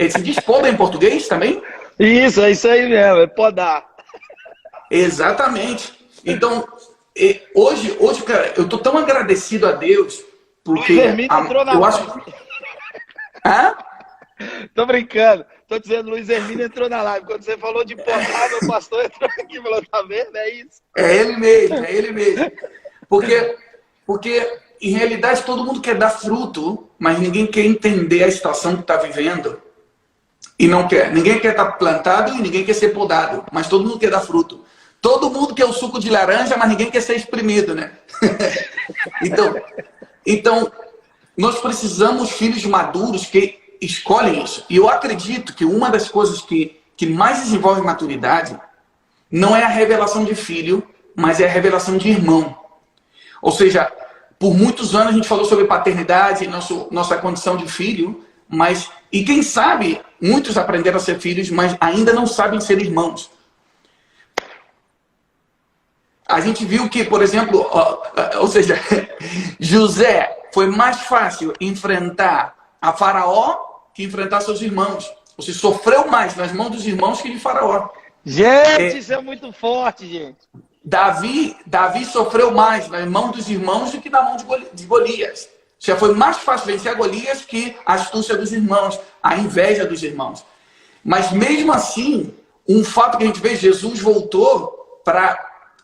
Se diz poda em português também? Isso, é isso aí mesmo, é podar. Exatamente. Então, hoje, cara, eu tô tão agradecido a Deus, porque... Luiz Hermínio entrou na live. Hã? Tô brincando. Tô dizendo, Luiz Hermínio entrou na live. Quando você falou de podar, meu pastor entrou aqui e falou, tá vendo? É isso. É ele mesmo. Porque, em realidade, todo mundo quer dar fruto, mas ninguém quer entender a situação que está vivendo e não quer. Ninguém quer estar plantado e ninguém quer ser podado, mas todo mundo quer dar fruto. Todo mundo quer o suco de laranja, mas ninguém quer ser exprimido, né? Então, nós precisamos de filhos maduros que escolhem isso. E eu acredito que uma das coisas que mais desenvolve maturidade não é a revelação de filho, mas é a revelação de irmão. Ou seja, por muitos anos a gente falou sobre paternidade, nossa condição de filho, e quem sabe, muitos aprenderam a ser filhos, mas ainda não sabem ser irmãos. A gente viu que, por exemplo, ou seja, José foi mais fácil enfrentar a Faraó que enfrentar seus irmãos. Você sofreu mais nas mãos dos irmãos que de Faraó. Gente, isso é muito forte, gente. Davi sofreu mais nas mãos dos irmãos do que na mão de Golias. Já foi mais fácil vencer a Golias que a astúcia dos irmãos, a inveja dos irmãos. Mas mesmo assim, um fato que a gente vê, Jesus voltou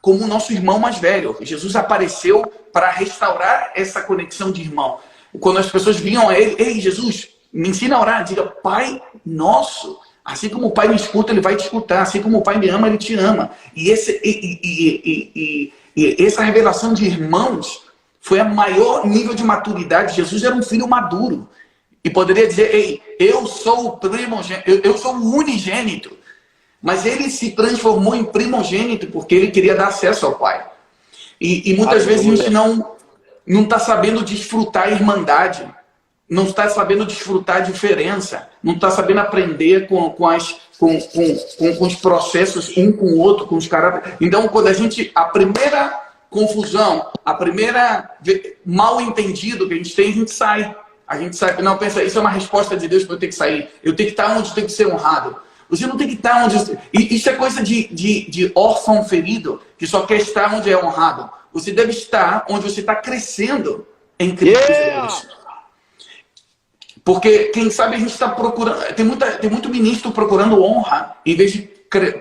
como o nosso irmão mais velho. Jesus apareceu para restaurar essa conexão de irmão. Quando as pessoas vinham a ele, ei, Jesus, me ensina a orar, diga, Pai nosso. Assim como o Pai me escuta, Ele vai te escutar. Assim como o Pai me ama, Ele te ama. E essa revelação de irmãos foi a maior nível de maturidade. Jesus era um filho maduro. E poderia dizer, ei, eu sou o primogênito, eu sou o unigênito. Mas ele se transformou em primogênito porque ele queria dar acesso ao Pai. E muitas vezes a gente não está sabendo desfrutar a irmandade. Não está sabendo desfrutar a diferença, não está sabendo aprender com os processos um com o outro, com os caráteres. Então, a primeira confusão, a primeira mal entendido que a gente sai. A gente sai, não, pensa, isso é uma resposta de Deus para eu ter que sair. Eu tenho que estar onde tenho que ser honrado. Você não tem que estar onde... Isso é coisa de órfão ferido, que só quer estar onde é honrado. Você deve estar onde você está crescendo em Cristo Jesus. Porque, quem sabe, a gente está procurando... Tem muito ministro procurando honra, em vez de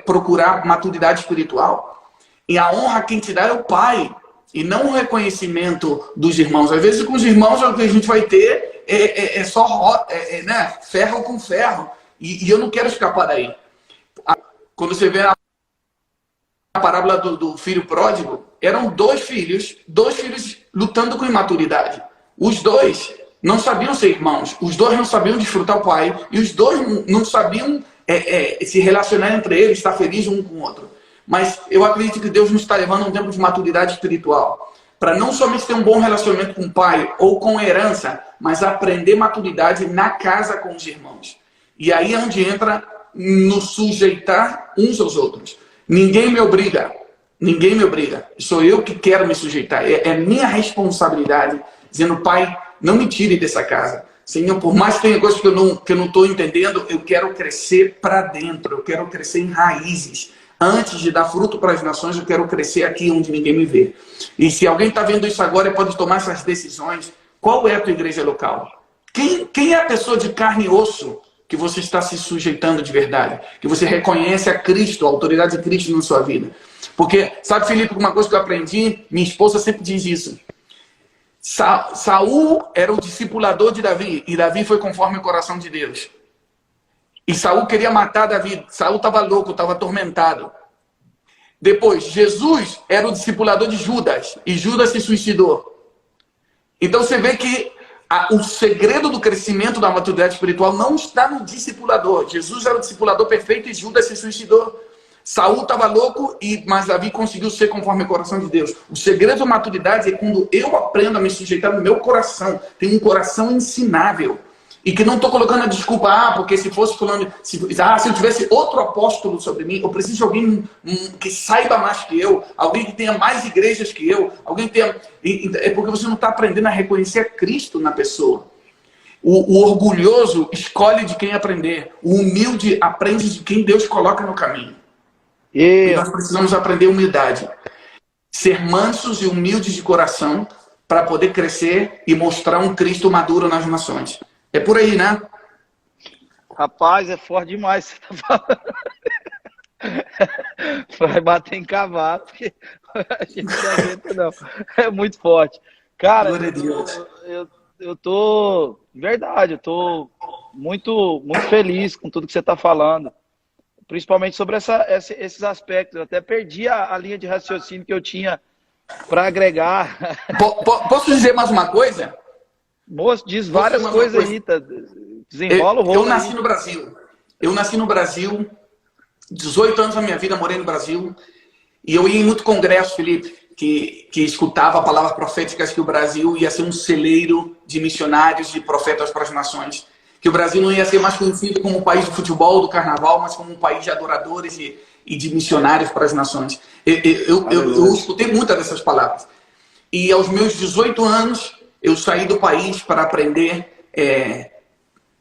procurar maturidade espiritual. E a honra quem te dá é o Pai, e não o reconhecimento dos irmãos. Às vezes, com os irmãos, o que a gente vai ter só né? Ferro com ferro. E eu não quero escapar daí. Quando você vê a parábola do filho pródigo, eram dois filhos lutando com imaturidade. Os dois não sabiam ser irmãos, os dois não sabiam desfrutar o Pai, e os dois não sabiam se relacionar entre eles, estar feliz um com o outro. Mas eu acredito que Deus nos está levando a um tempo de maturidade espiritual, para não somente ter um bom relacionamento com o Pai ou com a herança, mas aprender maturidade na casa com os irmãos. E aí é onde entra no sujeitar uns aos outros. Ninguém me obriga. Sou eu que quero me sujeitar. É minha responsabilidade, dizendo, Pai, não me tire dessa casa. Senhor, por mais que tenha coisas que eu não estou entendendo, eu quero crescer para dentro, eu quero crescer em raízes. Antes de dar fruto para as nações, eu quero crescer aqui onde ninguém me vê. E se alguém está vendo isso agora e pode tomar essas decisões, qual é a tua igreja local? Quem é a pessoa de carne e osso que você está se sujeitando de verdade? Que você reconhece a Cristo, a autoridade de Cristo na sua vida? Porque, sabe, Felipe, uma coisa que eu aprendi, minha esposa sempre diz isso. Saul era o discipulador de Davi, e Davi foi conforme o coração de Deus. E Saul queria matar Davi. Saul estava louco, estava atormentado. Depois, Jesus era o discipulador de Judas, e Judas se suicidou. Então você vê que o segredo do crescimento da maturidade espiritual não está no discipulador. Jesus era o discipulador perfeito e Judas se suicidou. Saul estava louco, mas Davi conseguiu ser conforme o coração de Deus. O segredo da maturidade é quando eu aprendo a me sujeitar no meu coração. Tem um coração ensinável. E que não estou colocando a desculpa, porque se fosse falando, se eu tivesse outro apóstolo sobre mim, eu preciso de alguém que saiba mais que eu, alguém que tenha mais igrejas que eu, alguém que tenha... É porque você não está aprendendo a reconhecer Cristo na pessoa. O orgulhoso escolhe de quem aprender. O humilde aprende de quem Deus coloca no caminho. E nós precisamos aprender humildade. Ser mansos e humildes de coração para poder crescer e mostrar um Cristo maduro nas nações. É por aí, né? Rapaz, é forte demais você tá falando. Vai bater em cavalo, porque a gente não aguenta, não. É muito forte. Cara, Glória a Deus. eu tô... Verdade, eu tô muito, muito feliz com tudo que você está falando. Principalmente sobre esses aspectos. Eu até perdi a linha de raciocínio que eu tinha para agregar. Posso dizer mais uma coisa? Moço, diz várias coisas aí, tá? Desenrola o rolo. Eu nasci no Brasil. Eu nasci no Brasil, 18 anos da minha vida morei no Brasil, e eu ia em muito congresso, Felipe, que escutava palavras proféticas que o Brasil ia ser um celeiro de missionários e profetas para as nações. Que o Brasil não ia ser mais conhecido como um país do futebol, do carnaval, mas como um país de adoradores e de missionários para as nações. Eu escutei muitas dessas palavras. E aos meus 18 anos, eu saí do país para aprender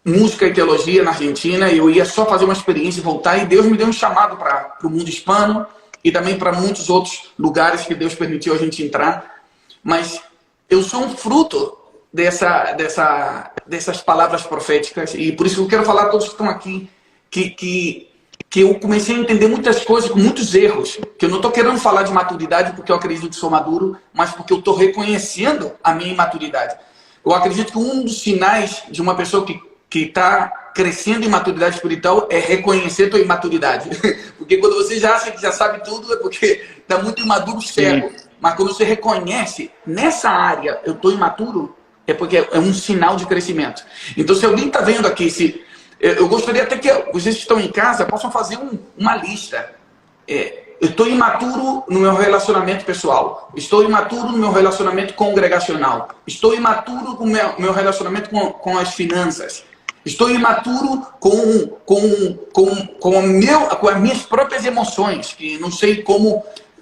música e teologia na Argentina. Eu ia só fazer uma experiência e voltar. E Deus me deu um chamado para o mundo hispano e também para muitos outros lugares que Deus permitiu a gente entrar. Mas eu sou um fruto dessas palavras proféticas, e por isso eu quero falar a todos que estão aqui que eu comecei a entender muitas coisas com muitos erros, que eu não estou querendo falar de maturidade porque eu acredito que sou maduro, mas porque eu estou reconhecendo a minha imaturidade. Eu acredito que um dos sinais de uma pessoa que está crescendo em maturidade espiritual é reconhecer a tua imaturidade. Porque quando você já acha que já sabe tudo, é porque está muito imaduro, cego. Mas quando você reconhece, nessa área eu estou imaturo, é porque é um sinal de crescimento. Então, se alguém está vendo aqui, eu gostaria até que vocês que estão em casa possam fazer uma lista. Eu estou imaturo no meu relacionamento pessoal. Estou imaturo no meu relacionamento congregacional. Estou imaturo no meu relacionamento com as finanças. Estou imaturo com as minhas próprias emoções, que não sei como...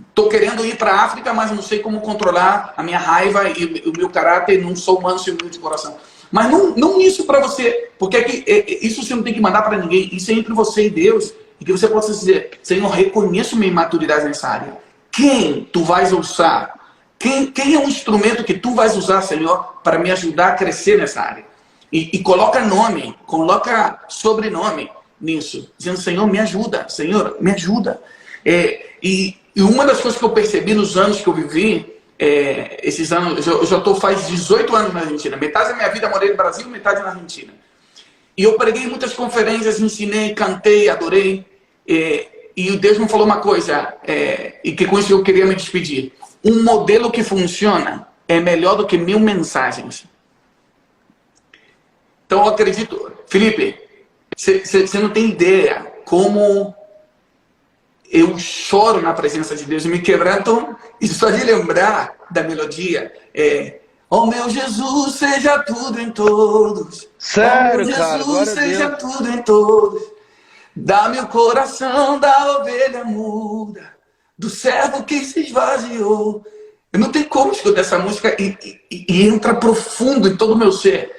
Estou querendo ir para a África, mas não sei como controlar a minha raiva e o meu caráter, não sou manso e humilde de coração. Mas não isso para você, porque isso você não tem que mandar para ninguém, isso é entre você e Deus, e que você possa dizer, Senhor, reconheço minha imaturidade nessa área. Quem tu vais usar? Quem é um instrumento que tu vais usar, Senhor, para me ajudar a crescer nessa área? E coloca nome, coloca sobrenome nisso, dizendo, Senhor, me ajuda, Senhor, me ajuda. E uma das coisas que eu percebi nos anos que eu vivi, esses anos, eu já estou faz 18 anos na Argentina. Metade da minha vida morei no Brasil, metade na Argentina. E eu preguei em muitas conferências, ensinei, cantei, adorei. E Deus me falou uma coisa, e que com isso eu queria me despedir. Um modelo que funciona é melhor do que 1000 mensagens. Então eu acredito, Felipe, você não tem ideia como... Eu choro na presença de Deus e me quebranto, e só de lembrar da melodia, oh meu Jesus, seja tudo em todos. Sério, oh, meu cara, Jesus, seja tudo em todos. Dá-me o coração da ovelha muda, do servo que se esvaziou. Eu não tenho como escutar essa música e entra profundo em todo o meu ser.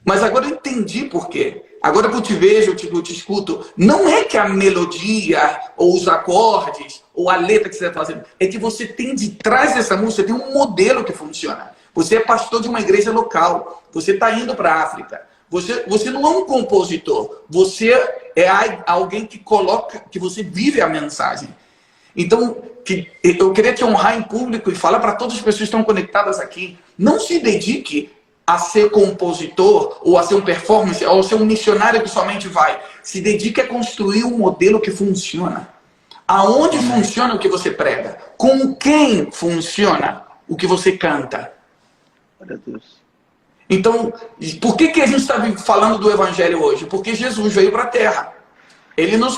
Mas agora eu entendi por quê. Agora que eu te vejo, eu te escuto, não é que a melodia, ou os acordes, ou a letra que você está fazendo, é que você tem de trás dessa música, tem um modelo que funciona. Você é pastor de uma igreja local, você está indo para a África, você não é um compositor, você é alguém que coloca, que você vive a mensagem. Então, eu queria te honrar em público e falar para todas as pessoas que estão conectadas aqui, não se dedique a ser compositor, ou a ser um performance, ou a ser um missionário que somente vai. Se dedique a construir um modelo que funciona. Aonde funciona o que você prega? Com quem funciona o que você canta? Meu Deus. Então, por que a gente está falando do Evangelho hoje? Porque Jesus veio para a Terra. Ele não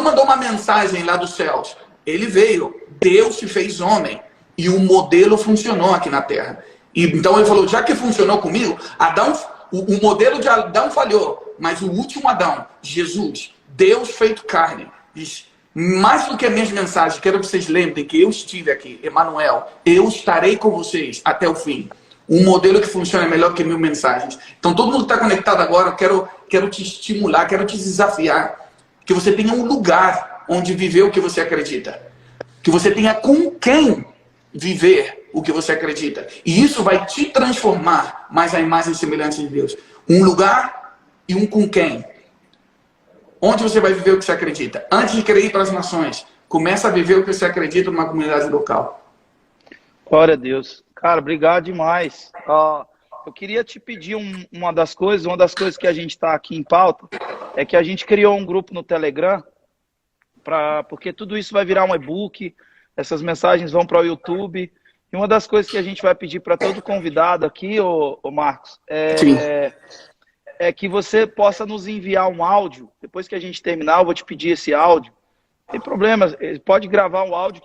mandou uma mensagem lá dos céus. Ele veio. Deus se fez homem. E o modelo funcionou aqui na Terra. Então ele falou, já que funcionou comigo, o modelo de Adão falhou, mas o último Adão, Jesus, Deus feito carne, diz, mais do que as minhas mensagens, quero que vocês lembrem que eu estive aqui, Emanuel, eu estarei com vocês até o fim. Um modelo que funciona melhor que 1000 mensagens. Então todo mundo que está conectado agora, eu quero te estimular, quero te desafiar, que você tenha um lugar onde viver o que você acredita. Que você tenha com quem viver o que você acredita. E isso vai te transformar mais a imagem e semelhança de Deus. Um lugar e um com quem. Onde você vai viver o que você acredita. Antes de querer ir para as nações, começa a viver o que você acredita numa comunidade local. Glória a Deus. Cara, obrigado demais. eu queria te pedir uma das coisas que a gente está aqui em pauta, é que a gente criou um grupo no Telegram, porque tudo isso vai virar um e-book, essas mensagens vão para o YouTube, e uma das coisas que a gente vai pedir para todo convidado aqui, ô Marcos, é que você possa nos enviar um áudio. Depois que a gente terminar, eu vou te pedir esse áudio. Tem problema, pode gravar um áudio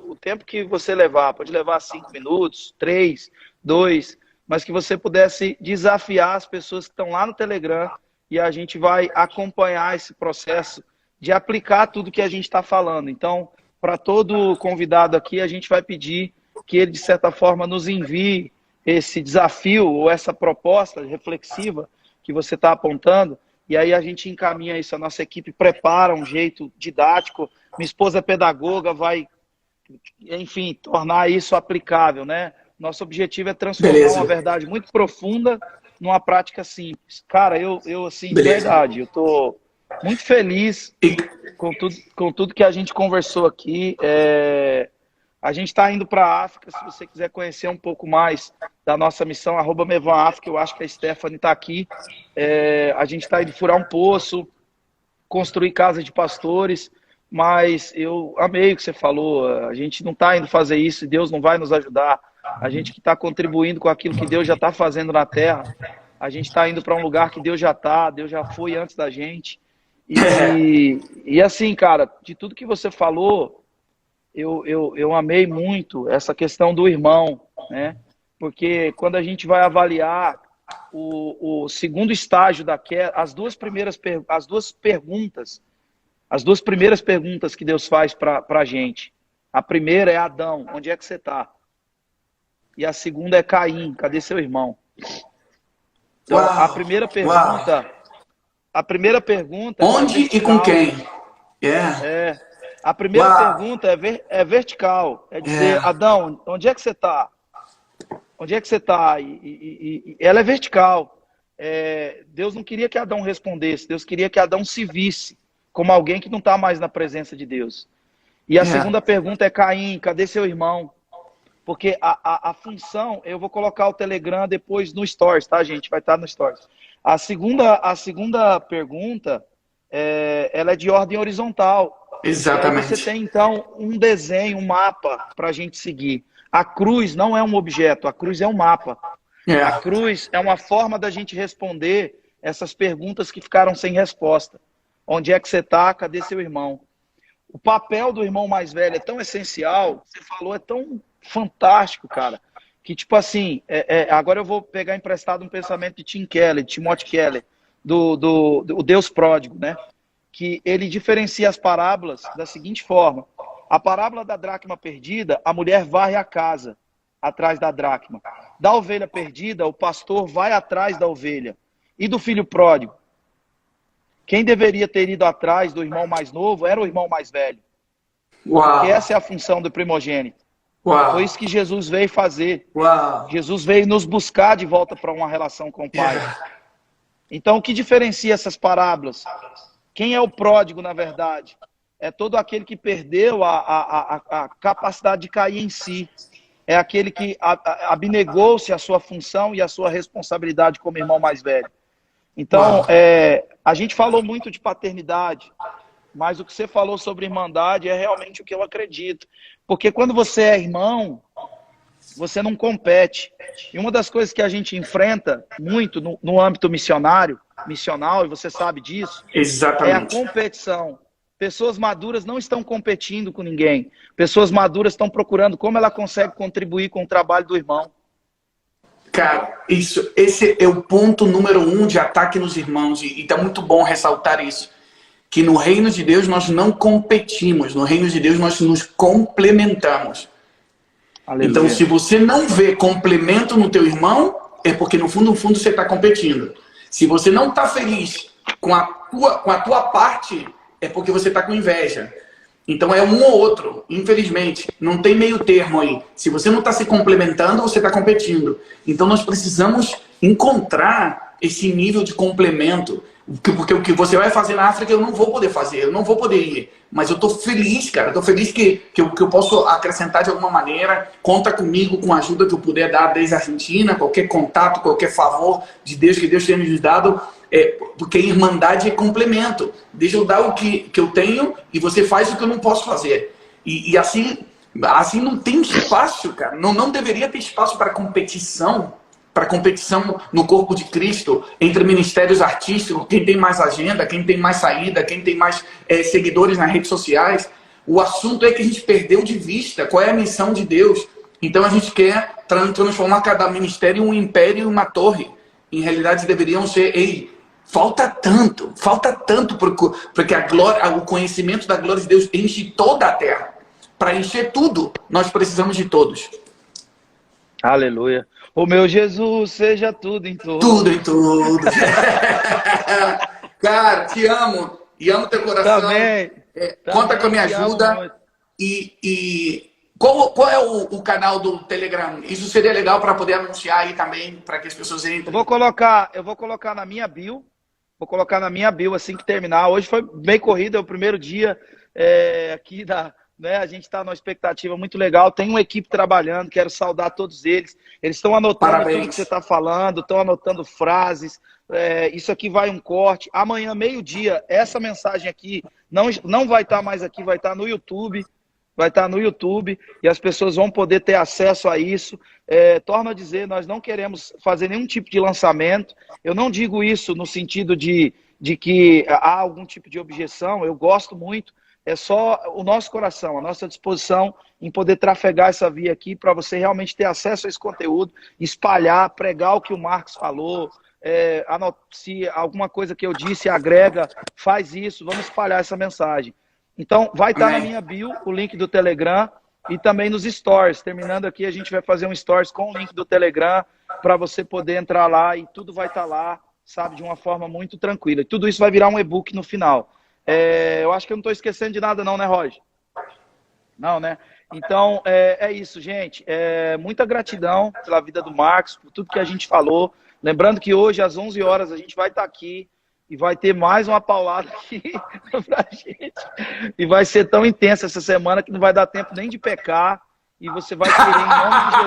o tempo que você levar, pode levar 5 minutos, 3, 2, mas que você pudesse desafiar as pessoas que estão lá no Telegram e a gente vai acompanhar esse processo de aplicar tudo que a gente está falando. Então, para todo convidado aqui, a gente vai pedir que ele, de certa forma, nos envie esse desafio ou essa proposta reflexiva que você está apontando, e aí a gente encaminha isso, a nossa equipe prepara um jeito didático, minha esposa é pedagoga, vai, enfim, tornar isso aplicável, né? Nosso objetivo é transformar uma verdade muito profunda numa prática simples. Cara, eu assim, de verdade, eu tô muito feliz com tudo que a gente conversou aqui. A gente está indo para a África, se você quiser conhecer um pouco mais da nossa missão, @mevanafrica, eu acho que a Stephanie está aqui. A gente está indo furar um poço, construir casa de pastores, mas eu amei o que você falou, a gente não está indo fazer isso e Deus não vai nos ajudar. A gente que está contribuindo com aquilo que Deus já está fazendo na Terra, a gente está indo para um lugar que Deus já foi antes da gente. E assim, cara, de tudo que você falou, eu amei muito essa questão do irmão, né? Porque quando a gente vai avaliar o segundo estágio da queda, as duas primeiras perguntas que Deus faz para a gente. A primeira é Adão, onde é que você está? E a segunda é Caim, cadê seu irmão? Então, a primeira pergunta onde e com quem? A primeira pergunta é vertical. É dizer, Adão, onde é que você está? Onde é que você está? E ela é vertical. Deus não queria que Adão respondesse. Deus queria que Adão se visse como alguém que não está mais na presença de Deus. E a segunda pergunta é Caim, cadê seu irmão? Porque a função, eu vou colocar o Telegram depois no Stories, tá, gente? Vai estar no Stories. A segunda pergunta, ela é de ordem horizontal. Exatamente. Você tem, então, um desenho, um mapa para a gente seguir. A cruz não é um objeto, a cruz é um mapa. A cruz é uma forma da gente responder essas perguntas que ficaram sem resposta. Onde é que você está? Cadê seu irmão? O papel do irmão mais velho é tão essencial, você falou, é tão fantástico, cara, que tipo assim, agora eu vou pegar emprestado um pensamento de Tim Keller, de Timothy Keller, do Deus pródigo, né? Que ele diferencia as parábolas da seguinte forma. A parábola da dracma perdida, a mulher varre a casa atrás da dracma. Da ovelha perdida, o pastor vai atrás da ovelha. E do filho pródigo? Quem deveria ter ido atrás do irmão mais novo era o irmão mais velho. Uau. Porque essa é a função do primogênito. Uau. Foi isso que Jesus veio fazer. Uau. Jesus veio nos buscar de volta para uma relação com o Pai. Então, o que diferencia essas parábolas? Quem é o pródigo, na verdade? É todo aquele que perdeu a capacidade de cair em si. É aquele que abnegou-se a sua função e a sua responsabilidade como irmão mais velho. Então, a gente falou muito de paternidade, mas o que você falou sobre irmandade é realmente o que eu acredito. Porque quando você é irmão, você não compete. E uma das coisas que a gente enfrenta muito no âmbito missional, e você sabe disso, exatamente, é a competição. Pessoas maduras não estão competindo com ninguém. Pessoas maduras estão procurando como ela consegue contribuir com o trabalho do irmão. Cara, esse é o ponto número 1 de ataque nos irmãos. E tá muito bom ressaltar isso. Que no reino de Deus nós não competimos. No reino de Deus nós nos complementamos. Aleluia. Então, se você não vê complemento no teu irmão, é porque no fundo você está competindo. Se você não está feliz com a tua parte, é porque você está com inveja. Então é um ou outro, infelizmente. Não tem meio termo aí. Se você não está se complementando, você está competindo. Então nós precisamos encontrar esse nível de complemento. Porque o que você vai fazer na África eu não vou poder fazer, eu não vou poder ir. Mas eu tô feliz, cara. Eu tô feliz que eu posso acrescentar de alguma maneira. Conta comigo, com a ajuda que eu puder dar desde a Argentina, qualquer contato, qualquer favor de Deus que Deus tenha nos dado. Porque a irmandade é complemento. Deixa eu dar o que eu tenho e você faz o que eu não posso fazer. E assim não tem espaço, cara. Não deveria ter espaço para competição no corpo de Cristo, entre ministérios artísticos, quem tem mais agenda, quem tem mais saída, quem tem mais seguidores nas redes sociais. O assunto é que a gente perdeu de vista qual é a missão de Deus. Então a gente quer transformar cada ministério em um império e uma torre. Em realidade deveriam ser, falta tanto porque o conhecimento da glória de Deus enche toda a terra. Para encher tudo, nós precisamos de todos. Aleluia. O meu Jesus seja tudo em tudo. Tudo em tudo. Cara, te amo. E amo teu coração. Também. Conta com a minha ajuda. E qual é o canal do Telegram? Isso seria legal para poder anunciar aí também, para que as pessoas entrem. Eu vou colocar na minha bio. Vou colocar na minha bio assim que terminar. Hoje foi bem corrido, é o primeiro dia aqui da... Né? A gente está numa expectativa muito legal. Tem uma equipe trabalhando, quero saudar todos eles. Eles estão anotando tudo que você está falando, estão anotando frases. Isso aqui vai um corte. Amanhã, meio-dia, essa mensagem aqui não vai estar mais aqui, vai estar no YouTube. Vai estar no YouTube e as pessoas vão poder ter acesso a isso. Torno a dizer, nós não queremos fazer nenhum tipo de lançamento. Eu não digo isso no sentido de que há algum tipo de objeção. Eu gosto muito. É só o nosso coração, a nossa disposição em poder trafegar essa via aqui para você realmente ter acesso a esse conteúdo, espalhar, pregar o que o Marcos falou, se alguma coisa que eu disse agrega, faz isso, vamos espalhar essa mensagem. Então, vai estar na minha bio o link do Telegram e também nos stories. Terminando aqui, a gente vai fazer um stories com o link do Telegram para você poder entrar lá e tudo vai estar lá, sabe, de uma forma muito tranquila. E tudo isso vai virar um e-book no final. Eu acho que eu não estou esquecendo de nada não, né, Roger? Não, né? Então, é isso, gente. Muita gratidão pela vida do Marcos, por tudo que a gente falou. Lembrando que hoje, às 11 horas, a gente vai estar aqui e vai ter mais uma paulada aqui pra gente. E vai ser tão intensa essa semana que não vai dar tempo nem de pecar. E você vai querer, em nome de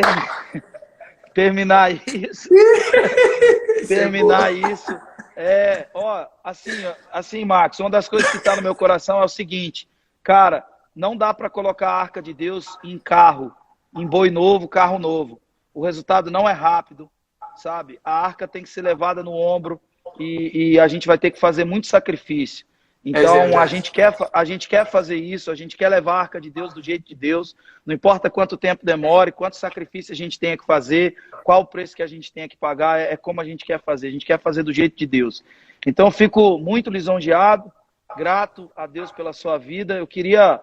Jesus, terminar isso. Terminar isso. Assim, Marcos, uma das coisas que está no meu coração é o seguinte, cara, não dá para colocar a arca de Deus em carro, em boi novo, carro novo. O resultado não é rápido, sabe? A arca tem que ser levada no ombro e a gente vai ter que fazer muito sacrifício. Então, a gente quer fazer isso, a gente quer levar a arca de Deus do jeito de Deus, não importa quanto tempo demore, quanto sacrifício a gente tenha que fazer, qual o preço que a gente tenha que pagar, é como a gente quer fazer, a gente quer fazer do jeito de Deus. Então, eu fico muito lisonjeado, grato a Deus pela sua vida. Eu queria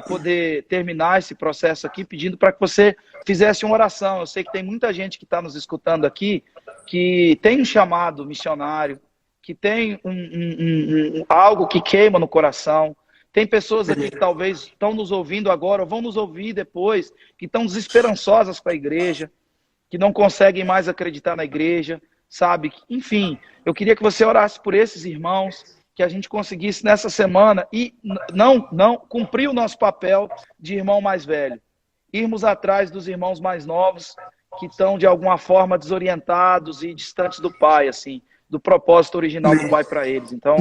poder terminar esse processo aqui pedindo para que você fizesse uma oração. Eu sei que tem muita gente que está nos escutando aqui que tem um chamado missionário, que tem algo que queima no coração. Tem pessoas aqui que talvez estão nos ouvindo agora ou vão nos ouvir depois, que estão desesperançosas para a igreja, que não conseguem mais acreditar na igreja, sabe? Enfim, eu queria que você orasse por esses irmãos, que a gente conseguisse nessa semana e não cumprir o nosso papel de irmão mais velho. Irmos atrás dos irmãos mais novos que estão de alguma forma desorientados e distantes do Pai, assim, do propósito original do Pai para eles. Então,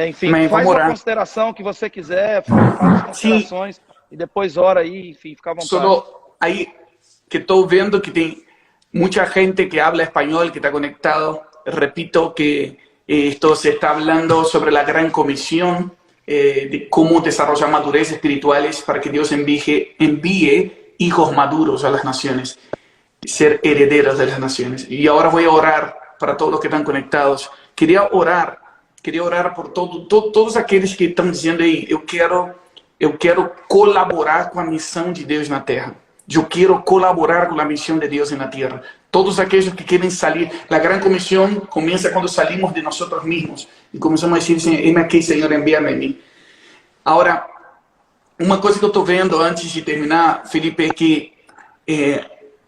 enfim, faz uma consideração que você quiser, faz as considerações e depois ora aí, enfim, fica à vontade. Solo aí que estou vendo que tem mucha gente que habla espanhol, que está conectado. Repito que esto se está hablando sobre la gran comisión, de cómo desarrollar madurez espirituales para que Dios envíe hijos maduros a las naciones, ser herederos de las naciones. Y ahora voy a orar para todos los que están conectados. Quería orar por todos aqueles que estão dizendo aí, eu quero colaborar com a missão de Deus na terra. Eu quero colaborar com a missão de Deus na terra. Todos aquellos que quieren salir. La gran comisión comienza cuando salimos de nosotros mismos y comenzamos a decir, heme aquí, Señor, envíame a mí. Ahora, uma coisa que eu estou vendo antes de terminar, Felipe, é que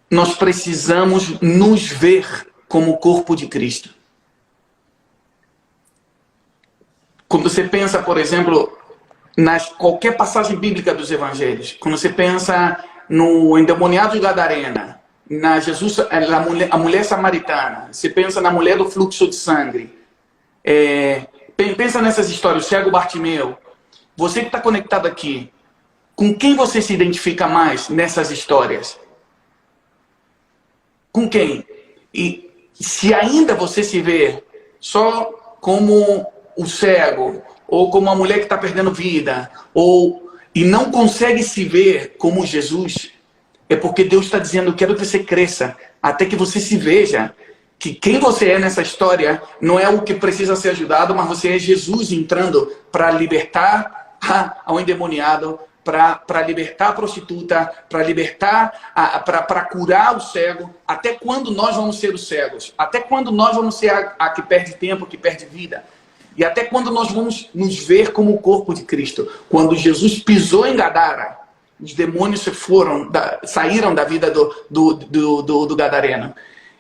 nós precisamos nos ver como o corpo de Cristo. Quando você pensa, por exemplo, qualquer passagem bíblica dos evangelhos, quando você pensa no endemoniado de Gadarena, na Jesus, a mulher samaritana, você pensa na mulher do fluxo de sangue, pensa nessas histórias, o cego Bartimeu, você que está conectado aqui, com quem você se identifica mais nessas histórias? Com quem? E se ainda você se vê só como o cego, ou como a mulher que está perdendo vida, e não consegue se ver como Jesus, é porque Deus está dizendo, eu quero que você cresça, até que você se veja que quem você é nessa história não é o que precisa ser ajudado, mas você é Jesus entrando para libertar ao endemoniado, para libertar a prostituta, para libertar, para curar o cego. Até quando nós vamos ser os cegos? Até quando nós vamos ser a que perde tempo, que perde vida? E até quando nós vamos nos ver como o corpo de Cristo? Quando Jesus pisou em Gadara, os demônios saíram da vida do Gadareno.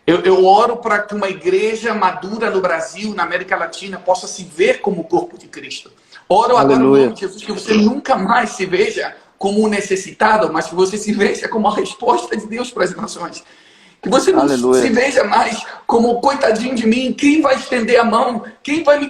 Eu oro para que uma igreja madura no Brasil, na América Latina, possa se ver como o corpo de Cristo. Oro agora no nome de Jesus que você nunca mais se veja como um necessitado, mas que você se veja como a resposta de Deus para as nações. Que você não se veja mais como coitadinho de mim, quem vai estender a mão, quem vai me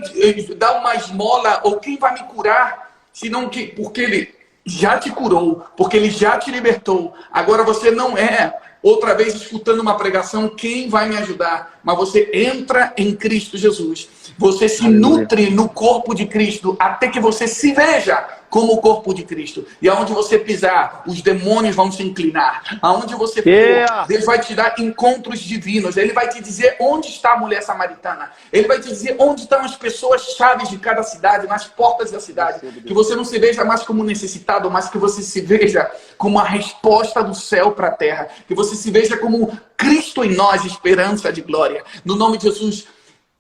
dar uma esmola ou quem vai me curar, senão que porque Ele já te curou, porque Ele já te libertou. Agora você não é outra vez escutando uma pregação, quem vai me ajudar? Mas você entra em Cristo Jesus. Você se nutre no corpo de Cristo até que você se veja como o corpo de Cristo. E aonde você pisar, os demônios vão se inclinar. Aonde você for, Deus vai te dar encontros divinos. Ele vai te dizer onde está a mulher samaritana. Ele vai te dizer onde estão as pessoas chaves de cada cidade, nas portas da cidade. Que você não se veja mais como necessitado, mas que você se veja como a resposta do céu para a terra. Que você se veja como Cristo em nós, esperança de glória. No nome de Jesus,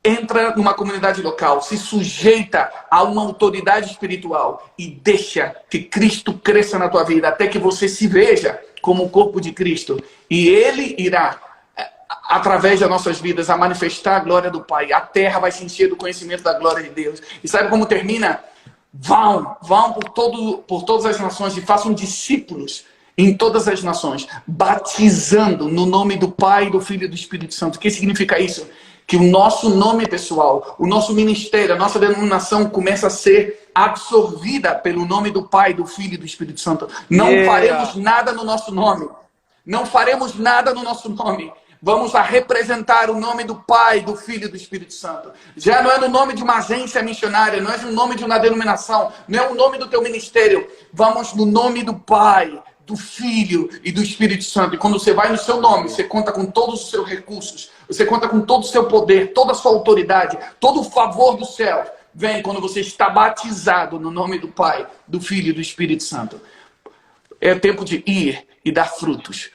entra numa comunidade local, se sujeita a uma autoridade espiritual e deixa que Cristo cresça na tua vida, até que você se veja como o corpo de Cristo. E Ele irá, através das nossas vidas, a manifestar a glória do Pai. A terra vai se encher do conhecimento da glória de Deus. E sabe como termina? Vão por todas as nações e façam discípulos em todas as nações, batizando no nome do Pai, do Filho e do Espírito Santo. O que significa isso? Que o nosso nome pessoal, o nosso ministério, a nossa denominação começa a ser absorvida pelo nome do Pai, do Filho e do Espírito Santo. Não faremos nada no nosso nome. Não faremos nada no nosso nome. Vamos a representar o nome do Pai, do Filho e do Espírito Santo. Já não é no nome de uma agência missionária, não é no nome de uma denominação, não é o nome do teu ministério. Vamos no nome do Pai, do Filho e do Espírito Santo. E quando você vai no seu nome, você conta com todos os seus recursos, você conta com todo o seu poder, toda a sua autoridade, todo o favor do céu. Vem quando você está batizado no nome do Pai, do Filho e do Espírito Santo. É tempo de ir e dar frutos.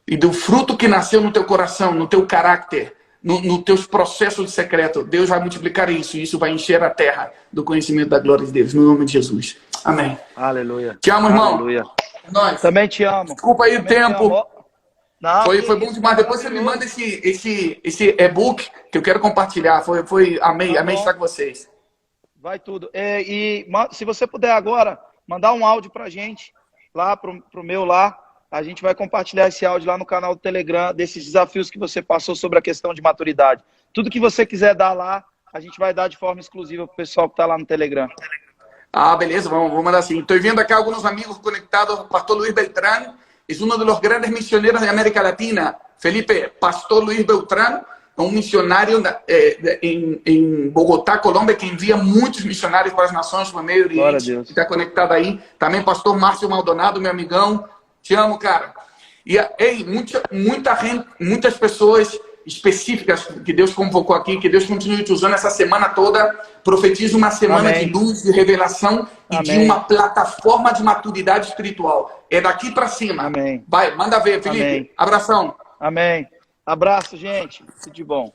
E do fruto que nasceu no teu coração, no teu caráter, nos teus processos de secreto, Deus vai multiplicar isso. E isso vai encher a terra do conhecimento da glória de Deus. No nome de Jesus. Amém. Aleluia. Te amo, irmão. Aleluia. Nós. Também te amo. Desculpa aí o tempo. Não, foi bom demais. Depois você me manda esse e-book que eu quero compartilhar. Amei estar com vocês. Vai tudo. E se você puder agora, mandar um áudio pra gente, lá pro meu lá. A gente vai compartilhar esse áudio lá no canal do Telegram, desses desafios que você passou sobre a questão de maturidade. Tudo que você quiser dar lá, a gente vai dar de forma exclusiva pro pessoal que tá lá no Telegram. Ah, beleza, vamos mandar assim. Estou vendo aqui alguns amigos conectados. O pastor Luis Beltrán es uno de los grandes misioneros de América Latina. Felipe, pastor Luis Beltrán, um missionário em Bogotá, Colômbia, que envia muitos missionários para as nações do meio Oriente. Está conectado aí. Também pastor Márcio Maldonado, meu amigão. Te amo, cara. E muitas pessoas específicas que Deus convocou aqui, que Deus continue te usando essa semana toda. Profetiza uma semana de luz, de revelação e de uma plataforma de maturidade espiritual. É daqui para cima. Amém. Vai, manda ver, Felipe. Amém. Abração. Amém. Abraço, gente. Tudo de bom.